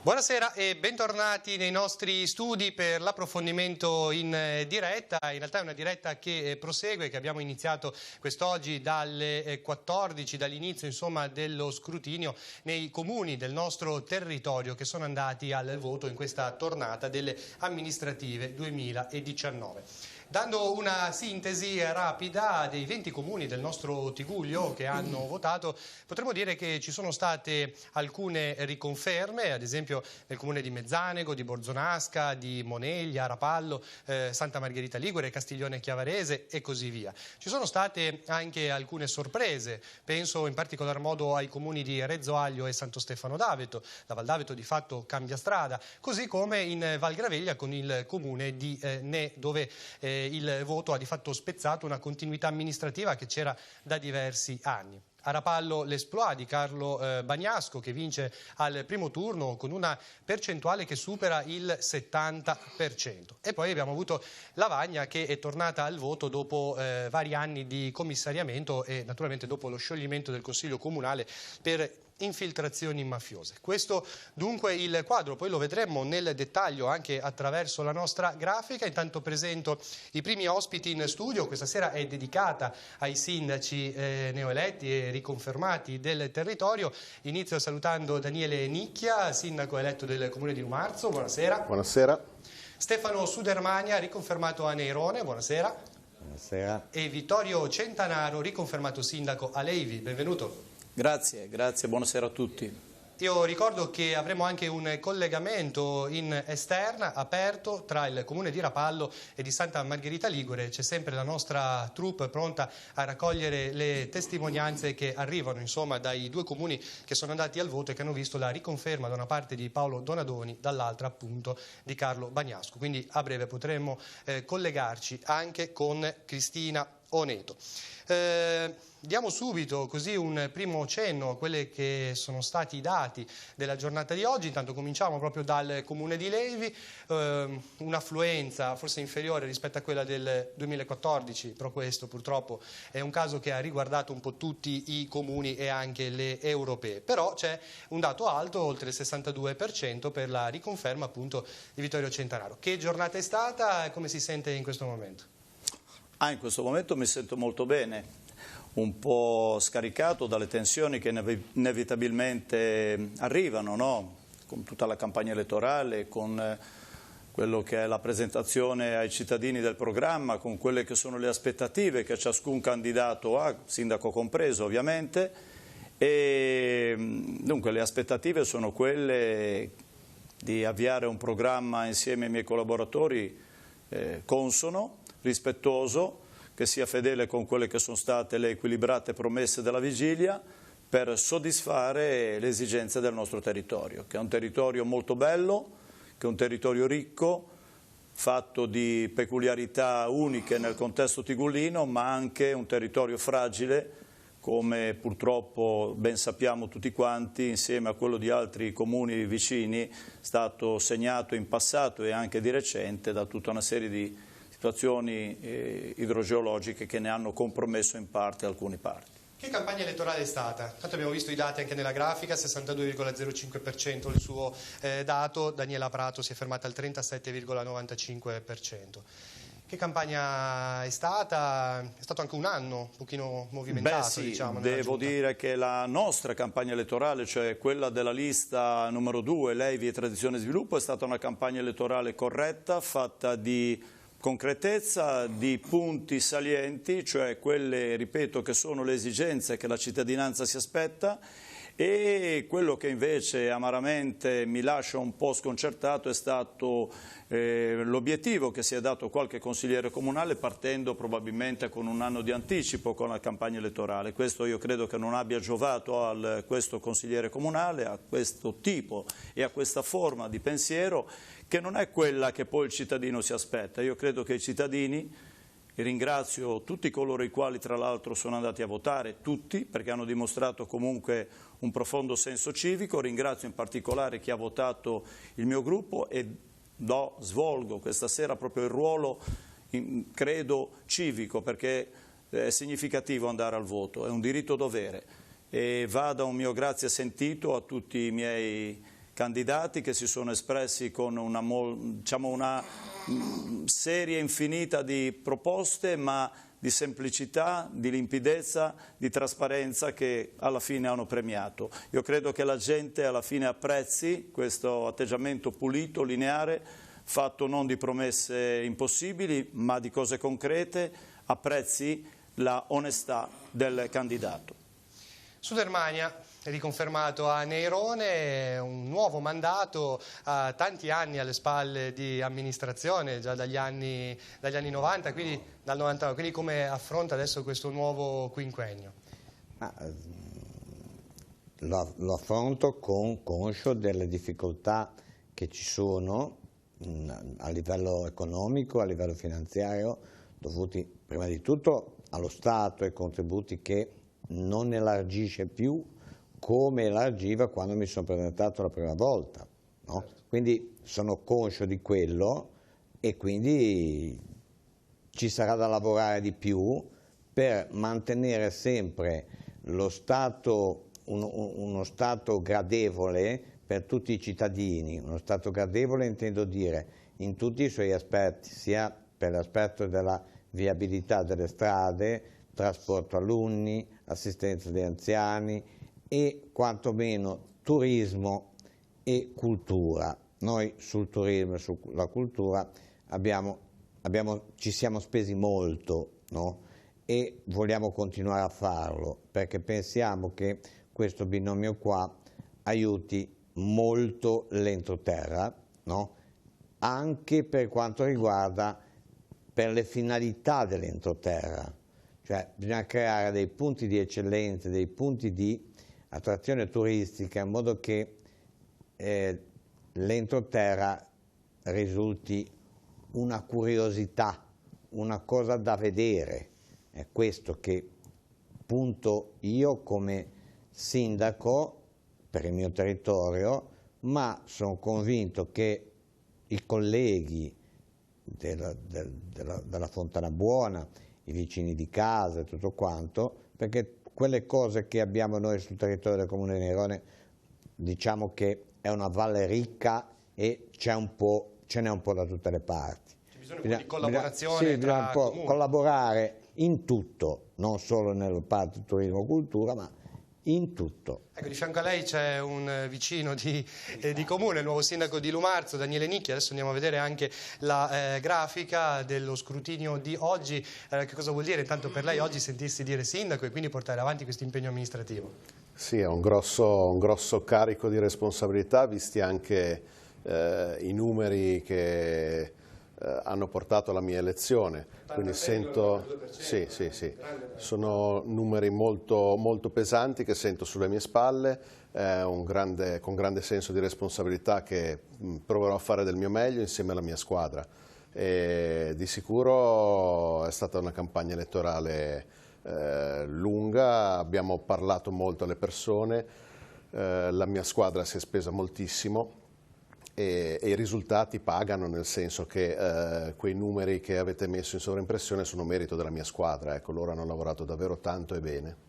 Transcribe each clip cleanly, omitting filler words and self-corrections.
Buonasera e bentornati nei nostri studi per l'approfondimento in diretta. In realtà è una diretta che prosegue, che abbiamo iniziato quest'oggi dalle 14, dall'inizio dello scrutinio nei comuni del nostro territorio che sono andati al voto in questa tornata delle amministrative 2019. Dando una sintesi rapida dei 20 comuni del nostro Tigullio che hanno votato, potremmo dire che ci sono state alcune riconferme, ad esempio nel comune di Mezzanego, di Borzonasca, di Moneglia, Rapallo, Santa Margherita Ligure, Castiglione Chiavarese e così via. Ci sono state anche alcune sorprese, penso in particolar modo ai comuni di Rezzoaglio e Santo Stefano d'Aveto. La Val d'Aveto di fatto cambia strada, così come in Val Graveglia con il comune di Ne, dove il voto ha di fatto spezzato una continuità amministrativa che c'era da diversi anni. A Rapallo l'esploit di Carlo Bagnasco che vince al primo turno con una percentuale che supera il 70%. E poi abbiamo avuto Lavagna che è tornata al voto dopo vari anni di commissariamento e naturalmente dopo lo scioglimento del Consiglio Comunale per infiltrazioni mafiose. Questo dunque il quadro, poi lo vedremo nel dettaglio anche attraverso la nostra grafica. Intanto presento i primi ospiti in studio. Questa sera è dedicata ai sindaci neoeletti e riconfermati del territorio. Inizio salutando Daniele Nicchia, sindaco eletto del comune di Lumarzo. Buonasera. Buonasera. Stefano Sudermania, riconfermato a Neirone. Buonasera. Buonasera. E Vittorio Centanaro, riconfermato sindaco a Levi. Benvenuto. Grazie, buonasera a tutti. Io ricordo che avremo anche un collegamento in esterna aperto tra il comune di Rapallo e di Santa Margherita Ligure. C'è sempre la nostra troupe pronta a raccogliere le testimonianze che arrivano dai due comuni che sono andati al voto e che hanno visto la riconferma da una parte di Paolo Donadoni, dall'altra appunto di Carlo Bagnasco. Quindi a breve potremo collegarci anche con Cristina Oneto. Diamo subito così un primo cenno a quelli che sono stati i dati della giornata di oggi. Intanto cominciamo proprio dal comune di Levi, un'affluenza forse inferiore rispetto a quella del 2014, però questo purtroppo è un caso che ha riguardato un po' tutti i comuni e anche le europee. Però c'è un dato alto, oltre il 62% per la riconferma appunto di Vittorio Centanaro. Che giornata è stata e come si sente in questo momento? In questo momento mi sento molto bene, un po' scaricato dalle tensioni che inevitabilmente arrivano, no? Con tutta la campagna elettorale, con quello che è la presentazione ai cittadini del programma, con quelle che sono le aspettative che ciascun candidato ha, sindaco compreso ovviamente, e dunque le aspettative sono quelle di avviare un programma insieme ai miei collaboratori consono, rispettoso, che sia fedele con quelle che sono state le equilibrate promesse della vigilia per soddisfare le esigenze del nostro territorio, che è un territorio molto bello, che è un territorio ricco, fatto di peculiarità uniche nel contesto tigullino, ma anche un territorio fragile, come purtroppo ben sappiamo tutti quanti, insieme a quello di altri comuni vicini, stato segnato in passato e anche di recente da tutta una serie di situazioni idrogeologiche che ne hanno compromesso in parte alcune parti. Che campagna elettorale è stata? Tanto abbiamo visto i dati anche nella grafica, 62,05% il suo dato, Daniela Prato si è fermata al 37,95%. Che campagna è stata? È stato anche un anno un pochino movimentato, sì, diciamo. Devo dire che la nostra campagna elettorale, cioè quella della lista numero 2, Levi e Tradizione e Sviluppo, è stata una campagna elettorale corretta, fatta di concretezza, di punti salienti, cioè quelle, ripeto, che sono le esigenze che la cittadinanza si aspetta, e quello che invece amaramente mi lascia un po' sconcertato è stato l'obiettivo che si è dato qualche consigliere comunale partendo probabilmente con un anno di anticipo con la campagna elettorale. Questo io credo che non abbia giovato a questo consigliere comunale, a questo tipo e a questa forma di pensiero che non è quella che poi il cittadino si aspetta. Io credo che i cittadini, e ringrazio tutti coloro i quali tra l'altro sono andati a votare, tutti, perché hanno dimostrato comunque un profondo senso civico, ringrazio in particolare chi ha votato il mio gruppo e svolgo questa sera proprio il ruolo, credo, civico, perché è significativo andare al voto, è un diritto dovere, e vada un mio grazie sentito a tutti i miei candidati che si sono espressi con una serie infinita di proposte, ma di semplicità, di limpidezza, di trasparenza che alla fine hanno premiato. Io credo che la gente alla fine apprezzi questo atteggiamento pulito, lineare, fatto non di promesse impossibili ma di cose concrete, apprezzi la onestà del candidato. Sudermania, riconfermato a Neirone, un nuovo mandato, tanti anni alle spalle di amministrazione, già dagli anni 90, quindi dal 99, quindi come affronta adesso questo nuovo quinquennio? Lo affronto conscio delle difficoltà che ci sono a livello economico, a livello finanziario, dovuti prima di tutto allo Stato e ai contributi che non elargisce più come elargiva quando mi sono presentato la prima volta, no? Quindi sono conscio di quello e quindi ci sarà da lavorare di più per mantenere sempre lo Stato, uno Stato gradevole per tutti i cittadini. Uno Stato gradevole intendo dire in tutti i suoi aspetti, sia per l'aspetto della viabilità delle strade, trasporto alunni, assistenza degli anziani e quantomeno turismo e cultura. Noi sul turismo e sulla cultura ci siamo spesi molto, no? E vogliamo continuare a farlo perché pensiamo che questo binomio qua aiuti molto l'entroterra, no? Anche per quanto riguarda per le finalità dell'entroterra. Cioè bisogna creare dei punti di eccellenza, dei punti di attrazione turistica in modo che l'entroterra risulti una curiosità, una cosa da vedere. È questo che punto io come sindaco per il mio territorio, ma sono convinto che i colleghi della Fontana Buona, i vicini di casa e tutto quanto, perché quelle cose che abbiamo noi sul territorio del Comune di Neirone, diciamo che è una valle ricca e ce n'è un po' da tutte le parti. C'è bisogno di collaborazione sì, tra comuni. Collaborare in tutto, non solo nella parte turismo cultura, ma in tutto. Ecco, di fianco a lei c'è un vicino di comune, il nuovo sindaco di Lumarzo, Daniele Nicchi. Adesso andiamo a vedere anche la grafica dello scrutinio di oggi. Che cosa vuol dire intanto per lei oggi sentirsi dire sindaco e quindi portare avanti questo impegno amministrativo? Sì, è un grosso carico di responsabilità, visti anche i numeri che hanno portato alla mia elezione. Quindi sento, sì, sono numeri molto pesanti che sento sulle mie spalle, con grande senso di responsabilità che proverò a fare del mio meglio insieme alla mia squadra. E di sicuro è stata una campagna elettorale lunga, abbiamo parlato molto alle persone, la mia squadra si è spesa moltissimo. E i risultati pagano, nel senso che quei numeri che avete messo in sovraimpressione sono merito della mia squadra, ecco, loro hanno lavorato davvero tanto e bene.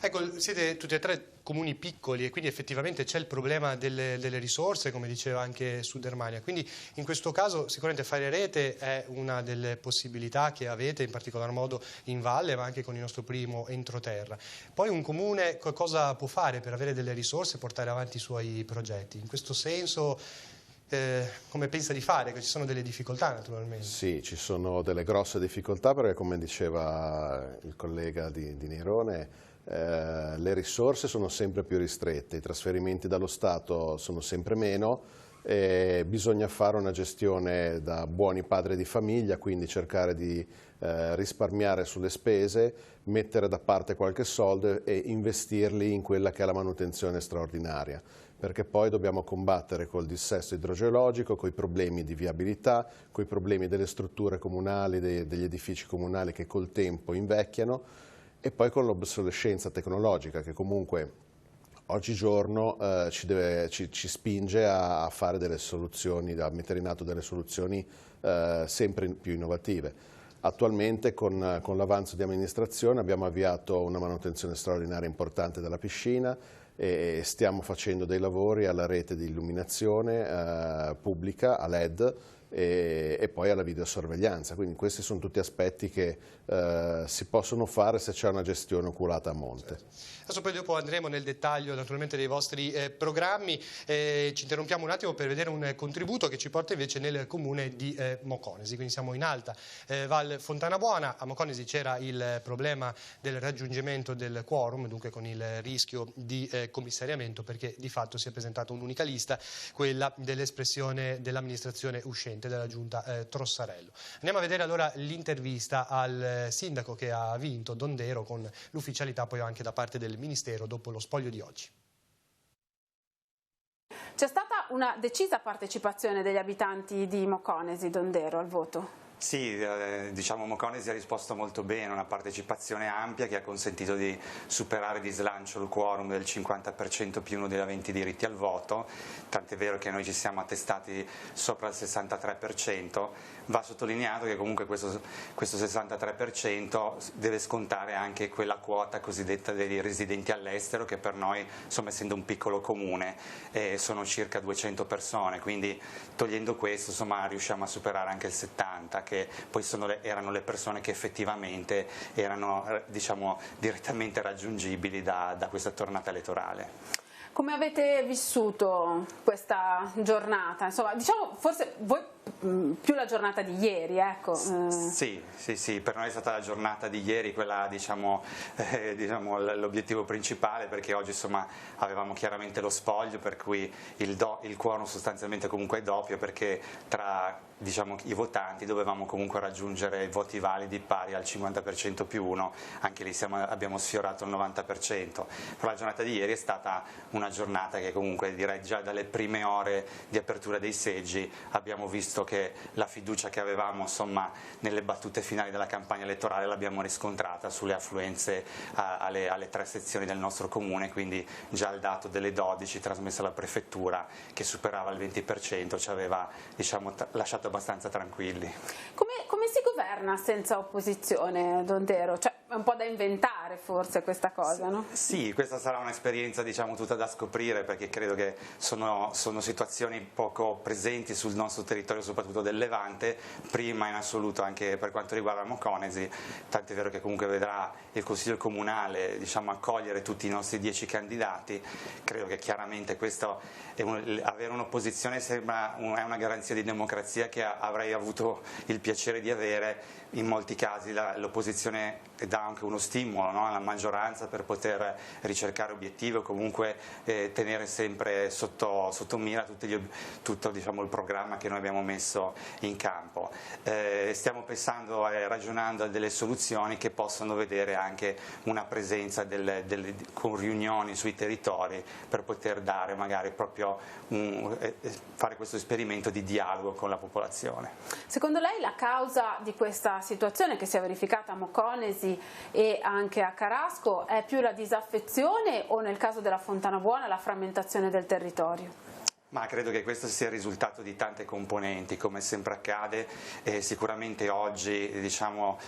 Ecco, siete tutti e tre comuni piccoli e quindi effettivamente c'è il problema delle risorse, come diceva anche Sudermania, quindi in questo caso sicuramente fare rete è una delle possibilità che avete, in particolar modo in valle ma anche con il nostro primo entroterra. Poi un comune cosa può fare per avere delle risorse e portare avanti i suoi progetti? In questo senso come pensa di fare? Che ci sono delle difficoltà naturalmente. Sì, ci sono delle grosse difficoltà perché, come diceva il collega di Neirone, le risorse sono sempre più ristrette, i trasferimenti dallo Stato sono sempre meno e bisogna fare una gestione da buoni padri di famiglia, quindi cercare di risparmiare sulle spese, mettere da parte qualche soldo e investirli in quella che è la manutenzione straordinaria, perché poi dobbiamo combattere col dissesto idrogeologico, con i problemi di viabilità, con i problemi delle strutture comunali, degli edifici comunali che col tempo invecchiano, e poi con l'obsolescenza tecnologica che comunque oggigiorno ci spinge a fare delle soluzioni, a mettere in atto delle soluzioni sempre più innovative. Attualmente con l'avanzo di amministrazione abbiamo avviato una manutenzione straordinaria importante della piscina, e stiamo facendo dei lavori alla rete di illuminazione pubblica, a LED, e poi alla videosorveglianza, quindi questi sono tutti aspetti che si possono fare se c'è una gestione oculata a monte. Adesso poi dopo andremo nel dettaglio naturalmente dei vostri programmi, ci interrompiamo un attimo per vedere un contributo che ci porta invece nel comune di Moconesi, quindi siamo in alta Val Fontana Buona. A Moconesi c'era il problema del raggiungimento del quorum, dunque con il rischio di commissariamento, perché di fatto si è presentata un'unica lista, quella dell'espressione dell'amministrazione uscente della giunta Trossarello. Andiamo a vedere allora l'intervista al sindaco che ha vinto, Dondero, con l'ufficialità poi anche da parte del Ministero dopo lo spoglio di oggi. C'è stata una decisa partecipazione degli abitanti di Moconesi, Dondero, al voto? Sì, diciamo Moconesi ha risposto molto bene, una partecipazione ampia che ha consentito di superare di slancio il quorum del 50% più uno degli aventi diritti al voto, tant'è vero che noi ci siamo attestati sopra il 63%. Va sottolineato che comunque questo 63% deve scontare anche quella quota cosiddetta dei residenti all'estero, che per noi, insomma, essendo un piccolo comune, sono circa 200 persone, quindi togliendo questo, insomma, riusciamo a superare anche il 70%, che poi erano le persone che effettivamente erano, diciamo, direttamente raggiungibili da questa tornata elettorale. Come avete vissuto questa giornata? Insomma, diciamo forse voi più la giornata di ieri, ecco. Sì, per noi è stata la giornata di ieri quella, diciamo, l'obiettivo principale, perché oggi, insomma, avevamo chiaramente lo spoglio, per cui il quorum sostanzialmente comunque è doppio, perché tra, diciamo, i votanti dovevamo comunque raggiungere i voti validi pari al 50% più uno, anche lì abbiamo sfiorato il 90%. Però la giornata di ieri è stata una giornata che comunque, direi, già dalle prime ore di apertura dei seggi abbiamo visto che la fiducia che avevamo, insomma, nelle battute finali della campagna elettorale l'abbiamo riscontrata sulle affluenze alle 3 sezioni del nostro comune, quindi già il dato delle 12 trasmesse alla prefettura, che superava il 20%, ci aveva, diciamo, lasciato abbastanza tranquilli. Come si governa senza opposizione, Dondero? Cioè, è un po' da inventare forse questa cosa, no? Sì, questa sarà un'esperienza, diciamo, tutta da scoprire, perché credo che sono situazioni poco presenti sul nostro territorio, soprattutto del Levante, prima in assoluto anche per quanto riguarda Moconesi, tant'è vero che comunque vedrà il Consiglio Comunale, diciamo, accogliere tutti i nostri 10 candidati. Credo che chiaramente questo avere un'opposizione è una garanzia di democrazia che avrei avuto il piacere di avere. In molti casi l'opposizione dà anche uno stimolo, no, alla maggioranza per poter ricercare obiettivi o comunque tenere sempre sotto mira tutto, diciamo, il programma che noi abbiamo messo in campo. Stiamo pensando e ragionando a delle soluzioni che possono vedere anche una presenza con riunioni sui territori, per poter dare magari proprio fare questo esperimento di dialogo con la popolazione. Secondo lei la causa di questa situazione che si è verificata a Moconesi e anche a Carasco è più la disaffezione o, nel caso della Fontana Buona, la frammentazione del territorio? Ma credo che questo sia il risultato di tante componenti, come sempre accade. Sicuramente oggi, diciamo,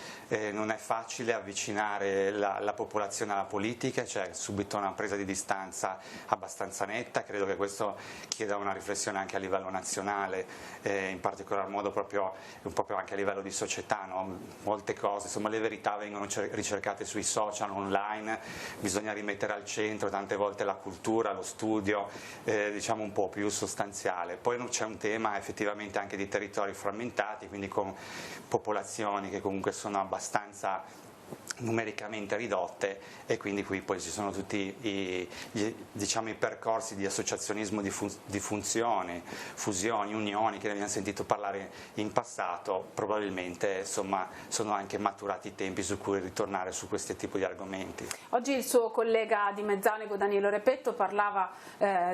non è facile avvicinare la popolazione alla politica, c'è subito una presa di distanza abbastanza netta. Credo che questo chieda una riflessione anche a livello nazionale, in particolar modo proprio anche a livello di società, no? Molte cose, insomma, le verità vengono ricercate sui social, online, bisogna rimettere al centro tante volte la cultura, lo studio, diciamo un po' più sostanziale. Poi c'è un tema effettivamente anche di territori frammentati, quindi con popolazioni che comunque sono abbastanza numericamente ridotte, e quindi qui poi ci sono tutti diciamo, i percorsi di associazionismo di funzioni, fusioni, unioni che ne abbiamo sentito parlare in passato. Probabilmente, insomma, sono anche maturati i tempi su cui ritornare su questi tipi di argomenti. Oggi il suo collega di Mezzanego, Danilo Repetto, parlava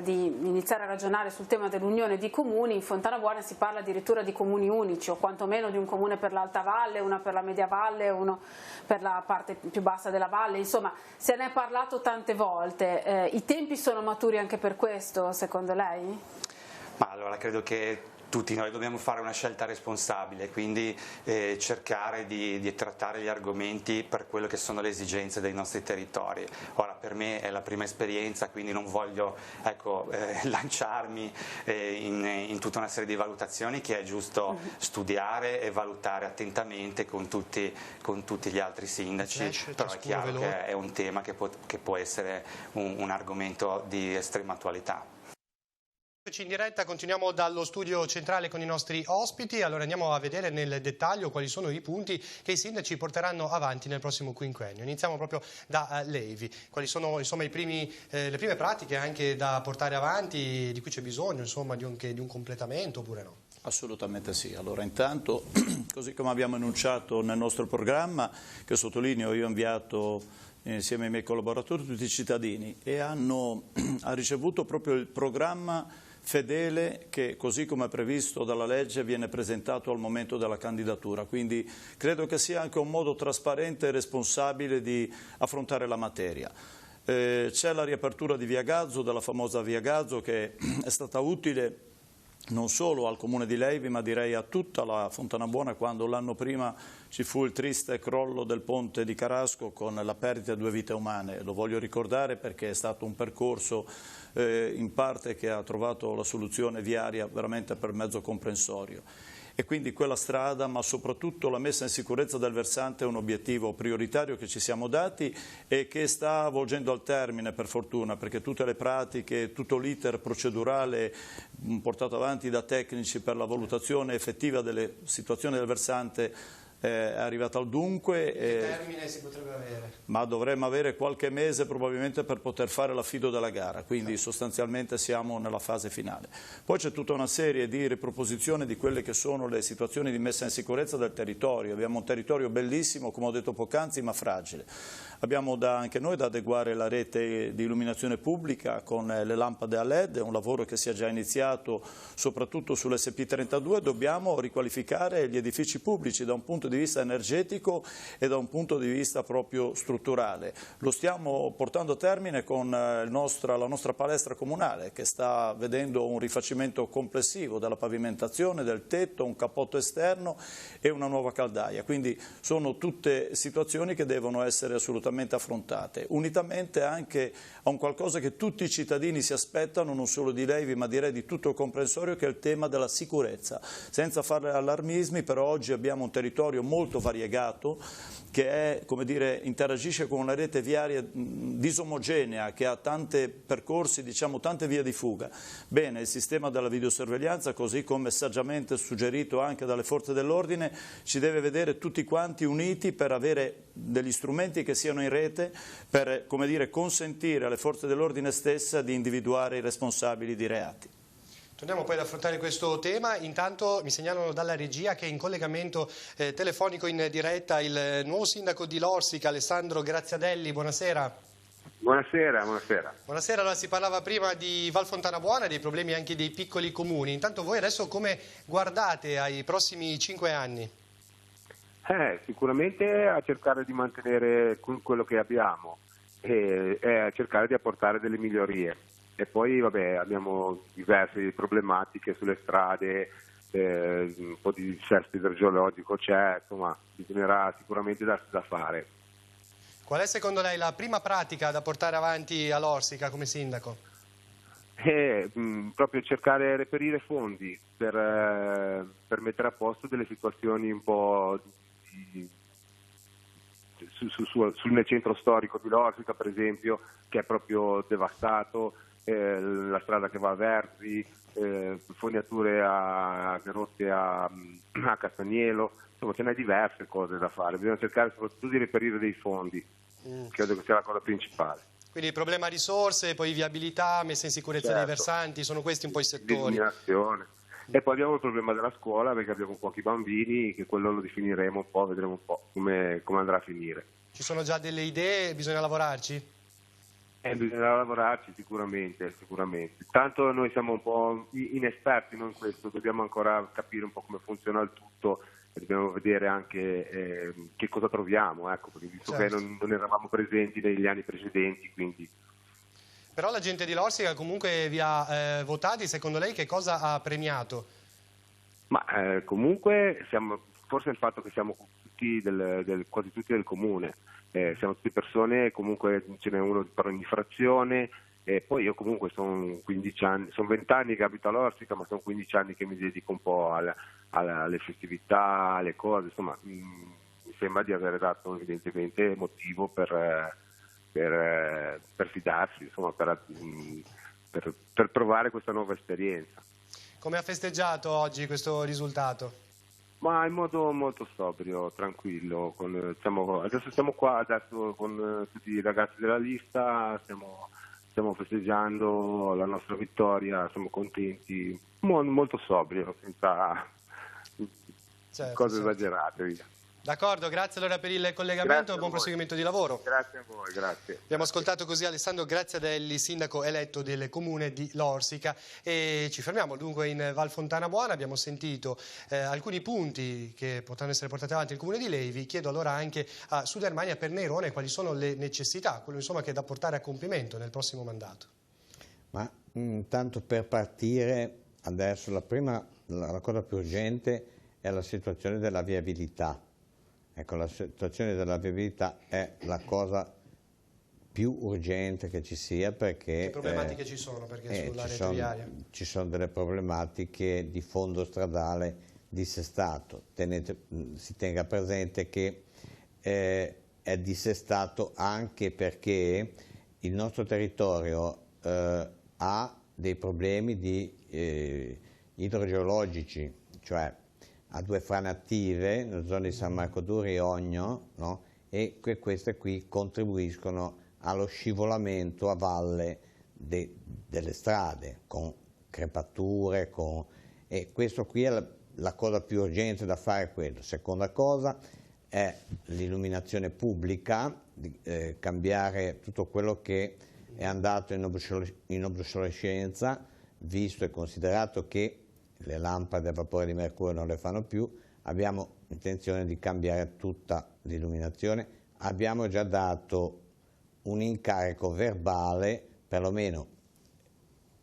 di iniziare a ragionare sul tema dell'unione di comuni. In Fontana Buona si parla addirittura di comuni unici, o quantomeno di un comune per l'Alta Valle, una per la Media Valle, uno per la parte più bassa della valle. Insomma, se ne è parlato tante volte. I tempi sono maturi anche per questo, secondo lei? Ma allora credo che tutti noi dobbiamo fare una scelta responsabile, quindi cercare di trattare gli argomenti per quello che sono le esigenze dei nostri territori. Ora, per me è la prima esperienza, quindi non voglio lanciarmi in tutta una serie di valutazioni che è giusto studiare e valutare attentamente con tutti gli altri sindaci, però è chiaro che è un tema che può essere un argomento di estrema attualità. In diretta continuiamo dallo studio centrale con i nostri ospiti, allora andiamo a vedere nel dettaglio quali sono i punti che i sindaci porteranno avanti nel prossimo quinquennio. Iniziamo proprio da Levi, quali sono insomma le prime pratiche anche da portare avanti, di cui c'è bisogno insomma di un completamento oppure no? Assolutamente sì. Allora intanto, così come abbiamo enunciato nel nostro programma, che sottolineo io ho inviato insieme ai miei collaboratori tutti i cittadini e ha ricevuto proprio il programma fedele che, così come previsto dalla legge, viene presentato al momento della candidatura. Quindi credo che sia anche un modo trasparente e responsabile di affrontare la materia. C'è la riapertura di Via Gazzo, della famosa Via Gazzo, che è stata utile non solo al comune di Levi, ma direi a tutta la Fontanabuona, quando l'anno prima ci fu il triste crollo del ponte di Carasco con la perdita di 2 vite umane. Lo voglio ricordare perché è stato un percorso in parte che ha trovato la soluzione viaria veramente per mezzo comprensorio. E quindi quella strada, ma soprattutto la messa in sicurezza del versante, è un obiettivo prioritario che ci siamo dati e che sta volgendo al termine, per fortuna, perché tutte le pratiche, tutto l'iter procedurale portato avanti da tecnici per la valutazione effettiva delle situazioni del versante è arrivata al dunque. Che termine si potrebbe avere? Ma dovremmo avere qualche mese probabilmente per poter fare l'affido della gara, quindi sostanzialmente siamo nella fase finale. Poi c'è tutta una serie di riproposizioni di quelle che sono le situazioni di messa in sicurezza del territorio. Abbiamo un territorio bellissimo, come ho detto poc'anzi, ma fragile. Abbiamo anche noi da adeguare la rete di illuminazione pubblica con le lampade a LED, è un lavoro che si è già iniziato soprattutto sull'SP32. Dobbiamo riqualificare gli edifici pubblici da un punto di vista energetico e da un punto di vista proprio strutturale. Lo stiamo portando a termine con la nostra palestra comunale, che sta vedendo un rifacimento complessivo della pavimentazione, del tetto, un cappotto esterno e una nuova caldaia. Quindi sono tutte situazioni che devono essere assolutamente affrontate, unitamente anche a un qualcosa che tutti i cittadini si aspettano, non solo di Levi ma direi di tutto il comprensorio, che è il tema della sicurezza. Senza fare allarmismi, però oggi abbiamo un territorio molto variegato che è, come dire, interagisce con una rete viaria disomogenea che ha tanti percorsi, diciamo tante vie di fuga. Bene, il sistema della videosorveglianza, così come saggiamente suggerito anche dalle forze dell'ordine, ci deve vedere tutti quanti uniti per avere degli strumenti che siano in rete per, come dire, consentire alle forze dell'ordine stesse di individuare i responsabili di reati. Torniamo poi ad affrontare questo tema. Intanto mi segnalano dalla regia che è in collegamento telefonico in diretta il nuovo sindaco di Lorsica, Alessandro Graziadelli. Buonasera. Buonasera, buonasera. Buonasera, allora si parlava prima di Val Fontanabuona e dei problemi anche dei piccoli comuni. Intanto voi adesso come guardate ai prossimi 5 anni? Sicuramente a cercare di mantenere quello che abbiamo e a cercare di apportare delle migliorie. E poi vabbè, abbiamo diverse problematiche sulle strade, un po' di dissesto idrogeologico c'è, insomma bisognerà sicuramente darsi da fare. Qual è secondo lei la prima pratica da portare avanti a Lorsica come sindaco? Proprio cercare di reperire fondi per mettere a posto delle situazioni un po' nel centro storico di Lorsica, per esempio, che è proprio devastato. La strada che va a Verzi, fognature rotte a Castanielo, insomma ce n'è diverse cose da fare, bisogna cercare soprattutto di reperire dei fondi, credo che sia la cosa principale. Quindi il problema risorse, poi viabilità, messa in sicurezza dei versanti, sono questi un po' i settori. Illuminazione. E poi abbiamo il problema della scuola, perché abbiamo pochi bambini, che quello lo definiremo un po', vedremo un po' come andrà a finire. Ci sono già delle idee, bisogna lavorarci? Bisognerà lavorarci sicuramente. Tanto noi siamo un po' inesperti in questo, dobbiamo ancora capire un po' come funziona il tutto e dobbiamo vedere anche che cosa troviamo, ecco, perché visto che non eravamo presenti negli anni precedenti. Quindi. Però la gente di Lorsica comunque vi ha votati, secondo lei che cosa ha premiato? Ma comunque forse il fatto che siamo tutti quasi tutti del comune, siamo tutte persone, comunque ce n'è uno per ogni frazione, e poi io comunque sono 15 anni, sono 20 anni che abito a Lorsica, ma sono 15 anni che mi dedico un po' alle festività, alle cose, insomma mi sembra di aver dato evidentemente motivo per fidarsi, insomma, per provare questa nuova esperienza. Come ha festeggiato oggi questo risultato? Ma in modo molto sobrio, tranquillo. Adesso siamo qua con tutti i ragazzi della lista, stiamo festeggiando la nostra vittoria, siamo contenti, molto sobrio, senza cose esagerate. Via. D'accordo, grazie allora per il collegamento e buon proseguimento di lavoro. Grazie a voi, grazie. Abbiamo ascoltato così Alessandro Graziadelli, sindaco eletto del comune di Lorsica, e ci fermiamo dunque in Val Fontana Buona. Abbiamo sentito alcuni punti che potranno essere portati avanti il comune di Levi. Chiedo allora anche a Sudermania per Neirone quali sono le necessità, quello insomma che è da portare a compimento nel prossimo mandato. Ma intanto per partire adesso la cosa più urgente è la situazione della viabilità. Ecco, la situazione della viabilità è la cosa più urgente che ci sia, perché... Che problematiche ci sono sull'area viaria? Ci sono delle problematiche di fondo stradale dissestato. Si tenga presente che è dissestato anche perché il nostro territorio ha dei problemi idrogeologici, cioè ha due frane attive nella zona di San Marco d'Uri e Ogno, no? E queste qui contribuiscono allo scivolamento a valle delle strade, con crepature, e questo qui è la cosa più urgente da fare. Seconda cosa è l'illuminazione pubblica, cambiare tutto quello che è andato in obsolescenza, visto e considerato che le lampade a vapore di mercurio non le fanno più. Abbiamo intenzione di cambiare tutta l'illuminazione. Abbiamo già dato un incarico verbale, perlomeno,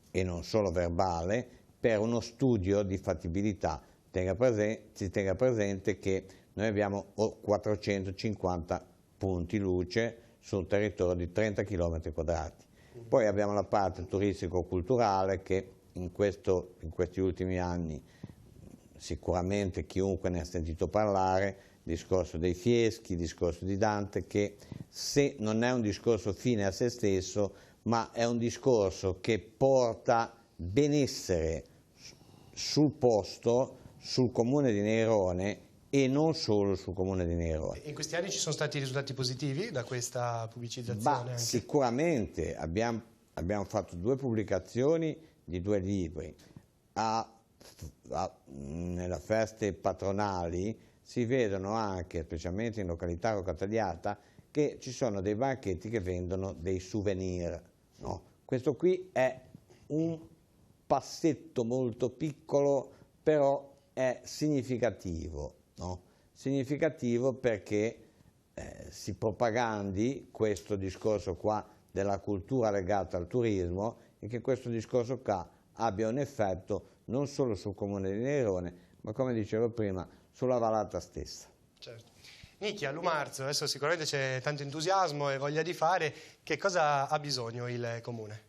e non solo verbale, per uno studio di fattibilità. Si tenga presente che noi abbiamo 450 punti luce su un territorio di 30 km quadrati. Poi abbiamo la parte turistico-culturale che in questi ultimi anni sicuramente chiunque ne ha sentito parlare, discorso dei Fieschi, discorso di Dante, che se non è un discorso fine a se stesso, ma è un discorso che porta benessere sul posto, sul comune di Neirone e non solo sul comune di Neirone. In questi anni ci sono stati risultati positivi da questa pubblicizzazione? Anche? Sicuramente abbiamo fatto 2 pubblicazioni di 2 libri. Nelle feste patronali si vedono anche, specialmente in località roccattagliata, che ci sono dei banchetti che vendono dei souvenir. No? Questo qui è un passetto molto piccolo, però è significativo. No? Significativo perché si propagandi questo discorso qua della cultura legata al turismo, e che questo discorso qua abbia un effetto non solo sul comune di Neirone, ma come dicevo prima, sulla vallata stessa. Certo. Nicchia, Lumarzo, adesso sicuramente c'è tanto entusiasmo e voglia di fare. Che cosa ha bisogno il comune?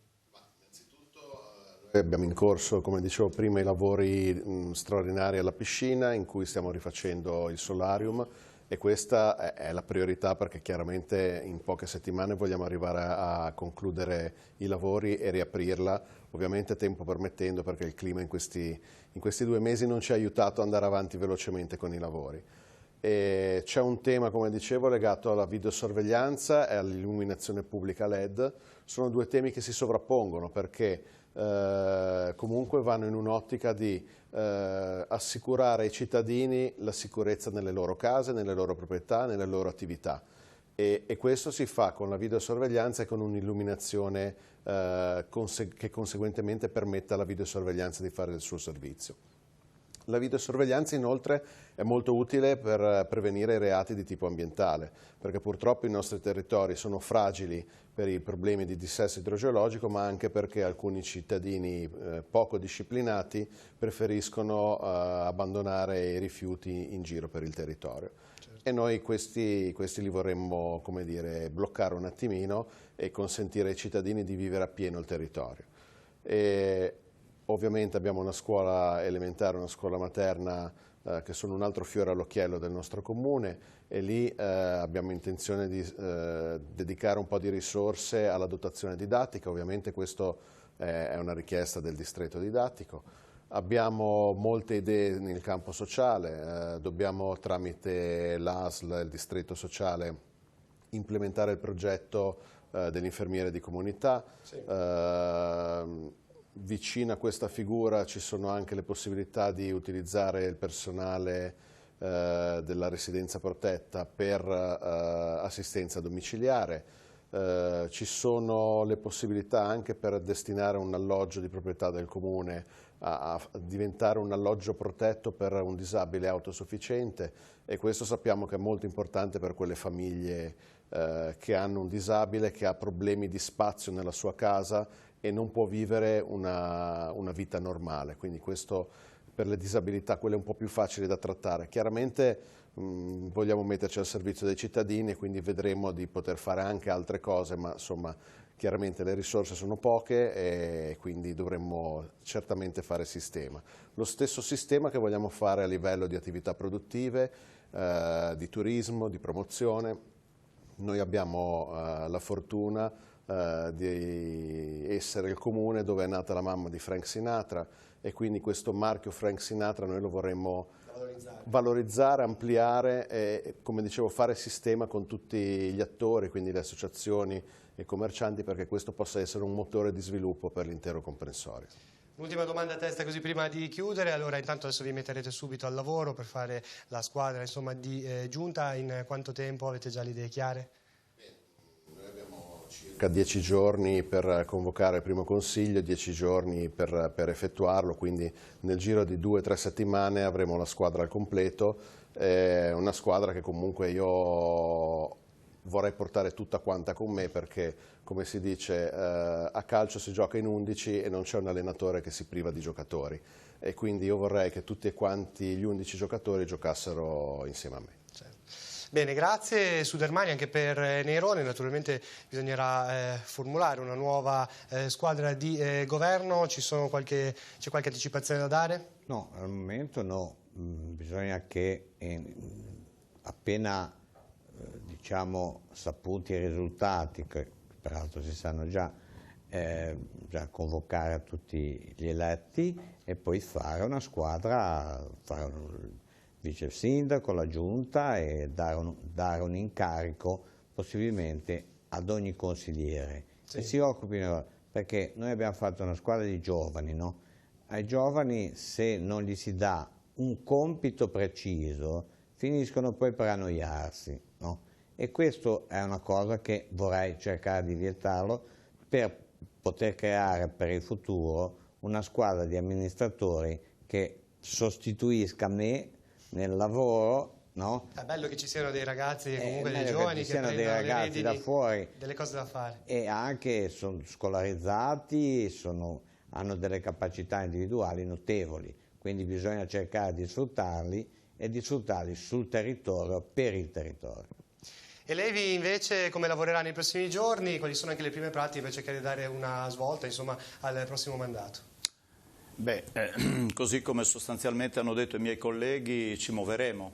Noi abbiamo in corso, come dicevo prima, i lavori straordinari alla piscina, in cui stiamo rifacendo il solarium, e questa è la priorità, perché chiaramente in poche settimane vogliamo arrivare a concludere i lavori e riaprirla, ovviamente tempo permettendo, perché il clima in questi 2 mesi non ci ha aiutato ad andare avanti velocemente con i lavori. C'è un tema, come dicevo, legato alla videosorveglianza e all'illuminazione pubblica LED. Sono 2 temi che si sovrappongono, perché comunque vanno in un'ottica di assicurare ai cittadini la sicurezza nelle loro case, nelle loro proprietà, nelle loro attività, e questo si fa con la videosorveglianza e con un'illuminazione che conseguentemente permetta alla videosorveglianza di fare il suo servizio. La videosorveglianza inoltre è molto utile per prevenire i reati di tipo ambientale, perché purtroppo i nostri territori sono fragili per i problemi di dissesto idrogeologico, ma anche perché alcuni cittadini poco disciplinati preferiscono abbandonare i rifiuti in giro per il territorio. Certo. E noi questi li vorremmo, come dire, bloccare un attimino e consentire ai cittadini di vivere appieno il territorio. Ovviamente abbiamo una scuola elementare, una scuola materna che sono un altro fiore all'occhiello del nostro comune, e lì abbiamo intenzione di dedicare un po' di risorse alla dotazione didattica. Ovviamente questo è una richiesta del distretto didattico. Abbiamo molte idee nel campo sociale, dobbiamo tramite l'ASL, il distretto sociale, implementare il progetto dell'infermiere di comunità. Sì. Vicino a questa figura ci sono anche le possibilità di utilizzare il personale della residenza protetta per assistenza domiciliare. Ci sono le possibilità anche per destinare un alloggio di proprietà del comune a diventare un alloggio protetto per un disabile autosufficiente, e questo sappiamo che è molto importante per quelle famiglie che hanno un disabile che ha problemi di spazio nella sua casa e non può vivere una vita normale. Quindi questo per le disabilità, quelle un po' più facili da trattare. Chiaramente vogliamo metterci al servizio dei cittadini, e quindi vedremo di poter fare anche altre cose, ma insomma chiaramente le risorse sono poche e quindi dovremmo certamente fare sistema. Lo stesso sistema che vogliamo fare a livello di attività produttive, di turismo, di promozione. Noi abbiamo la fortuna di essere il comune dove è nata la mamma di Frank Sinatra, e quindi questo marchio Frank Sinatra noi lo vorremmo valorizzare, ampliare e, come dicevo, fare sistema con tutti gli attori, quindi le associazioni e i commercianti, perché questo possa essere un motore di sviluppo per l'intero comprensorio. L'ultima domanda a testa così prima di chiudere. Allora, intanto adesso vi metterete subito al lavoro per fare la squadra, insomma, di giunta. In quanto tempo avete già le idee chiare? Circa 10 giorni per convocare il primo consiglio, 10 giorni per effettuarlo, quindi nel giro di 2 o 3 settimane avremo la squadra al completo, una squadra che comunque io vorrei portare tutta quanta con me, perché come si dice a calcio si gioca in 11 e non c'è un allenatore che si priva di giocatori, e quindi io vorrei che tutti quanti gli 11 giocatori giocassero insieme a me. Bene, grazie Sudermani anche per Nerone. Naturalmente bisognerà formulare una nuova squadra di governo. C'è qualche anticipazione da dare? No, al momento no. Bisogna che appena diciamo saputi i risultati, che peraltro si sanno già convocare a tutti gli eletti e poi fare una squadra, fare vice sindaco, la giunta, e dare un incarico possibilmente ad ogni consigliere. Sì. E si occupino, perché noi abbiamo fatto una squadra di giovani, no? Ai giovani, se non gli si dà un compito preciso, finiscono poi per annoiarsi, no? E questo è una cosa che vorrei cercare di vietarlo, per poter creare per il futuro una squadra di amministratori che sostituisca me nel lavoro, no? È bello che ci siano dei ragazzi, comunque dei giovani, che siano dei ragazzi da fuori, delle cose da fare. E anche sono scolarizzati, hanno delle capacità individuali notevoli, quindi bisogna cercare di sfruttarli e di sfruttarli sul territorio, per il territorio. E Levi invece come lavorerà nei prossimi giorni? Quali sono anche le prime pratiche per cercare di dare una svolta, insomma, al prossimo mandato? Beh, così come sostanzialmente hanno detto i miei colleghi, ci muoveremo,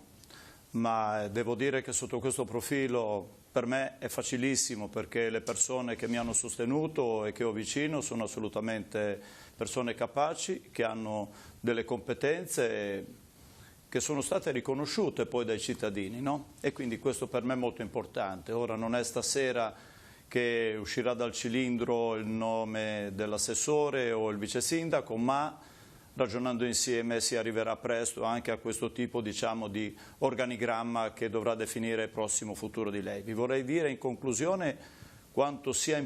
ma devo dire che sotto questo profilo per me è facilissimo, perché le persone che mi hanno sostenuto e che ho vicino sono assolutamente persone capaci, che hanno delle competenze che sono state riconosciute poi dai cittadini, no? E quindi questo per me è molto importante. Ora non è stasera che uscirà dal cilindro il nome dell'assessore o il vice sindaco, ma ragionando insieme si arriverà presto anche a questo tipo, diciamo, di organigramma che dovrà definire il prossimo futuro di lei. Vi vorrei dire in conclusione quanto siano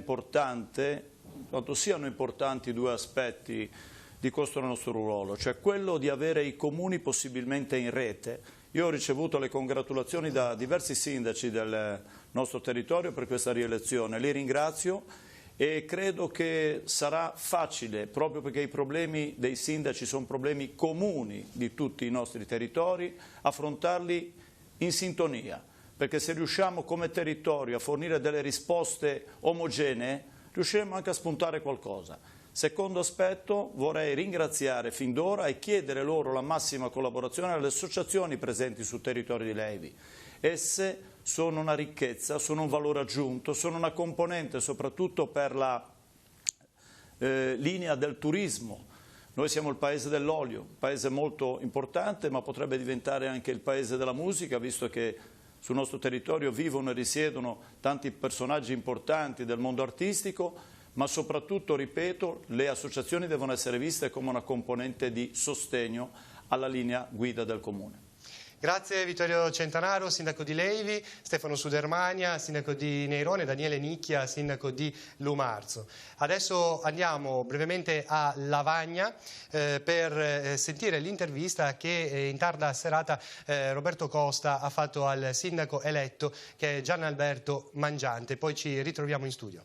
importanti due aspetti di questo nostro ruolo, cioè quello di avere i comuni possibilmente in rete. Io ho ricevuto le congratulazioni da diversi sindaci del nostro territorio per questa rielezione, li ringrazio e credo che sarà facile, proprio perché i problemi dei sindaci sono problemi comuni di tutti i nostri territori, affrontarli in sintonia, perché se riusciamo come territorio a fornire delle risposte omogenee, riusciremo anche a spuntare qualcosa. Secondo aspetto, vorrei ringraziare fin d'ora e chiedere loro la massima collaborazione alle associazioni presenti sul territorio di Levi. Esse sono una ricchezza, sono un valore aggiunto, sono una componente soprattutto per la linea del turismo. Noi siamo il paese dell'olio, un paese molto importante, ma potrebbe diventare anche il paese della musica, visto che sul nostro territorio vivono e risiedono tanti personaggi importanti del mondo artistico, ma soprattutto, ripeto, le associazioni devono essere viste come una componente di sostegno alla linea guida del Comune. Grazie Vittorio Centanaro, sindaco di Levi, Stefano Sudermania, sindaco di Neirone, Daniele Nicchia, sindaco di Lumarzo. Adesso andiamo brevemente a Lavagna per sentire l'intervista che in tarda serata Roberto Costa ha fatto al sindaco eletto, che è Gianalberto Mangiante. Poi ci ritroviamo in studio.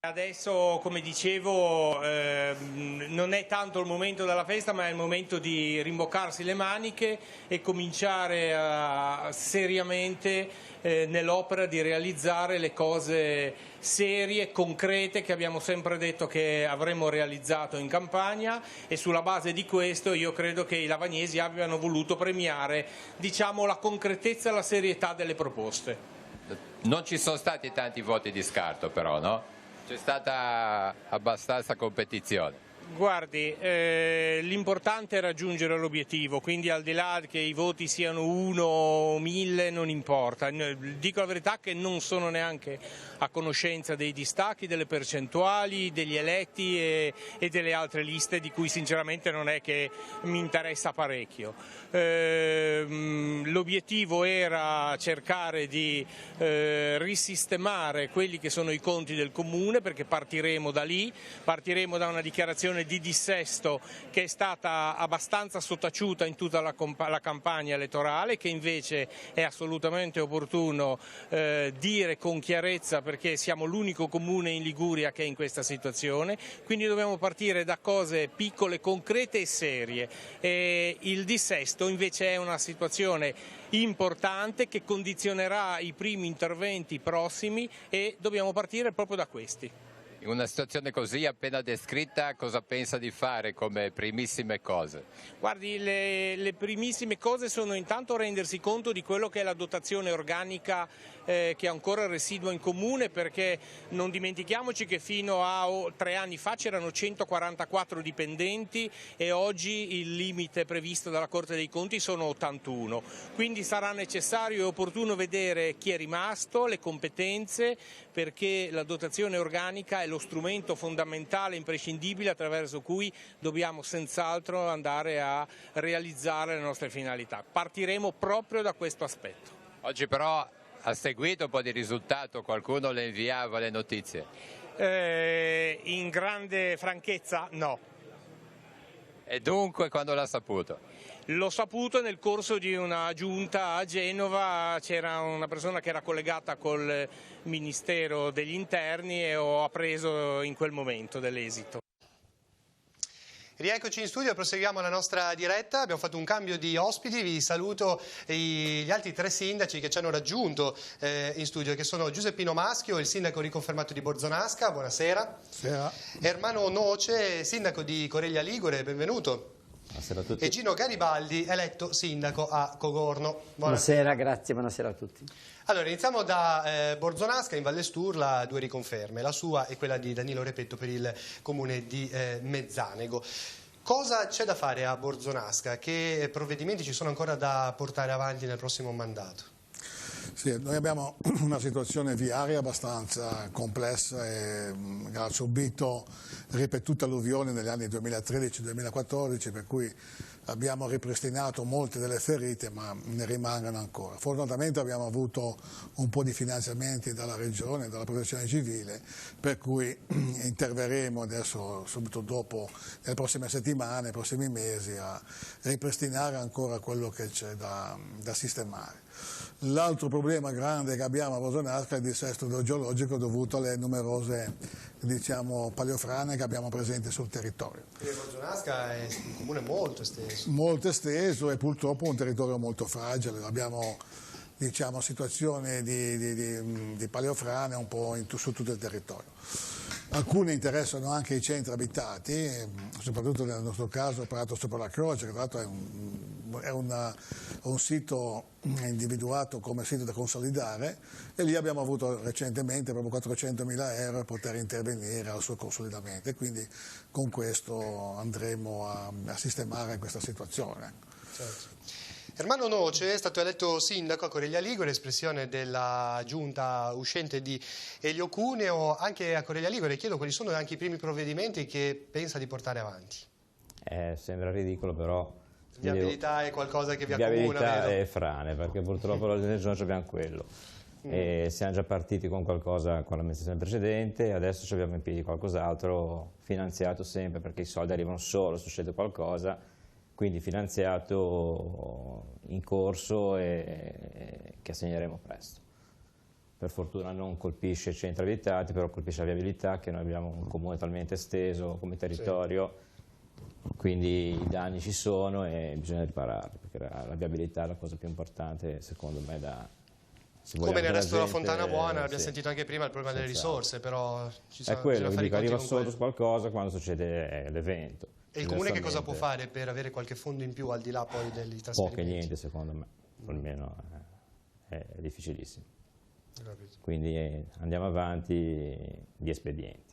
Adesso, come dicevo, non è tanto il momento della festa, ma è il momento di rimboccarsi le maniche e cominciare seriamente nell'opera di realizzare le cose serie, concrete, che abbiamo sempre detto che avremmo realizzato in campagna, e sulla base di questo io credo che i lavagnesi abbiano voluto premiare, diciamo, la concretezza e la serietà delle proposte. Non ci sono stati tanti voti di scarto però, no? C'è stata abbastanza competizione. Guardi, l'importante è raggiungere l'obiettivo, quindi al di là che i voti siano 1 o 1000 non importa. Dico la verità che non sono neanche a conoscenza dei distacchi, delle percentuali, degli eletti e delle altre liste, di cui sinceramente non è che mi interessa parecchio. L'obiettivo era cercare di risistemare quelli che sono i conti del Comune, perché partiremo da lì, partiremo da una dichiarazione di dissesto che è stata abbastanza sottaciuta in tutta la campagna elettorale, che invece è assolutamente opportuno dire con chiarezza, perché siamo l'unico comune in Liguria che è in questa situazione, quindi dobbiamo partire da cose piccole, concrete e serie. Il dissesto invece è una situazione importante che condizionerà i primi interventi prossimi e dobbiamo partire proprio da questi. In una situazione così appena descritta, cosa pensa di fare come primissime cose? Guardi, le primissime cose sono intanto rendersi conto di quello che è la dotazione organica che ancora residua in comune, perché non dimentichiamoci che fino a 3 anni fa c'erano 144 dipendenti e oggi il limite previsto dalla Corte dei Conti sono 81, quindi sarà necessario e opportuno vedere chi è rimasto, le competenze, perché la dotazione organica è lo strumento fondamentale, imprescindibile, attraverso cui dobbiamo senz'altro andare a realizzare le nostre finalità. Partiremo proprio da questo aspetto. Oggi però ha seguito un po' di risultato, qualcuno le inviava le notizie? In grande franchezza no. E dunque quando l'ha saputo? L'ho saputo nel corso di una giunta a Genova, c'era una persona che era collegata col Ministero degli Interni e ho appreso in quel momento dell'esito. Rieccoci in studio, proseguiamo la nostra diretta, abbiamo fatto un cambio di ospiti, vi saluto gli altri 3 sindaci che ci hanno raggiunto in studio, che sono Giuseppino Maschio, il sindaco riconfermato di Borzonasca, buonasera. Buonasera. Ermano Noce, sindaco di Coreglia Ligure, benvenuto. Buonasera a tutti. E Gino Garibaldi, eletto sindaco a Cogorno. Buonasera, grazie, buonasera a tutti. Allora, iniziamo da Borzonasca, in Valle Sturla, 2 riconferme, la sua e quella di Danilo Repetto per il comune di Mezzanego. Cosa c'è da fare a Borzonasca? Che provvedimenti ci sono ancora da portare avanti nel prossimo mandato? Sì, noi abbiamo una situazione viaria abbastanza complessa e ha subito ripetute alluvioni negli anni 2013-2014, per cui abbiamo ripristinato molte delle ferite, ma ne rimangono ancora. Fortunatamente abbiamo avuto un po' di finanziamenti dalla Regione, dalla Protezione Civile, per cui interverremo adesso, subito dopo, nelle prossime settimane, nei prossimi mesi, a ripristinare ancora quello che c'è da sistemare. L'altro problema grande che abbiamo a Bosonasca è il dissesto idrogeologico dovuto alle numerose paleofrane che abbiamo presenti sul territorio. Bosonasca è un comune molto esteso. Molto esteso e purtroppo un territorio molto fragile. Abbiamo situazioni di paleofrane un po' su tutto il territorio. Alcune interessano anche i centri abitati, soprattutto nel nostro caso Prato sopra la Croce, che tra l'altro è un sito individuato come sito da consolidare, e lì abbiamo avuto recentemente proprio 400.000 euro per poter intervenire al suo consolidamento, e quindi con questo andremo a sistemare questa situazione. Certo. Ermanno Noce è stato eletto sindaco a Correglia Ligure, espressione della giunta uscente di Elio Cuneo. Anche a Correglia Ligure chiedo quali sono anche i primi provvedimenti che pensa di portare avanti. Sembra ridicolo, però... Viabilità è qualcosa che vi accomuna, viabilità vero? e frane, perché purtroppo all'ordine del giorno abbiamo quello. E siamo già partiti con qualcosa con l'amministrazione precedente, adesso abbiamo in piedi qualcos'altro finanziato sempre, perché i soldi arrivano solo, succede qualcosa, quindi finanziato in corso e che assegneremo presto. Per fortuna non colpisce i centri abitati, però colpisce la viabilità, che noi abbiamo un comune talmente esteso come territorio, quindi i danni ci sono e bisogna ripararli, perché la viabilità è la cosa più importante secondo me come nel resto della Fontana Buona, abbiamo sentito anche prima il problema delle risorse, però ci sono, è quello, che arriva solo qualcosa quando succede l'evento. E il Comune che cosa può fare per avere qualche fondo in più al di là poi dei trasferimenti? Poche, niente secondo me, almeno è difficilissimo. Quindi andiamo avanti di espedienti.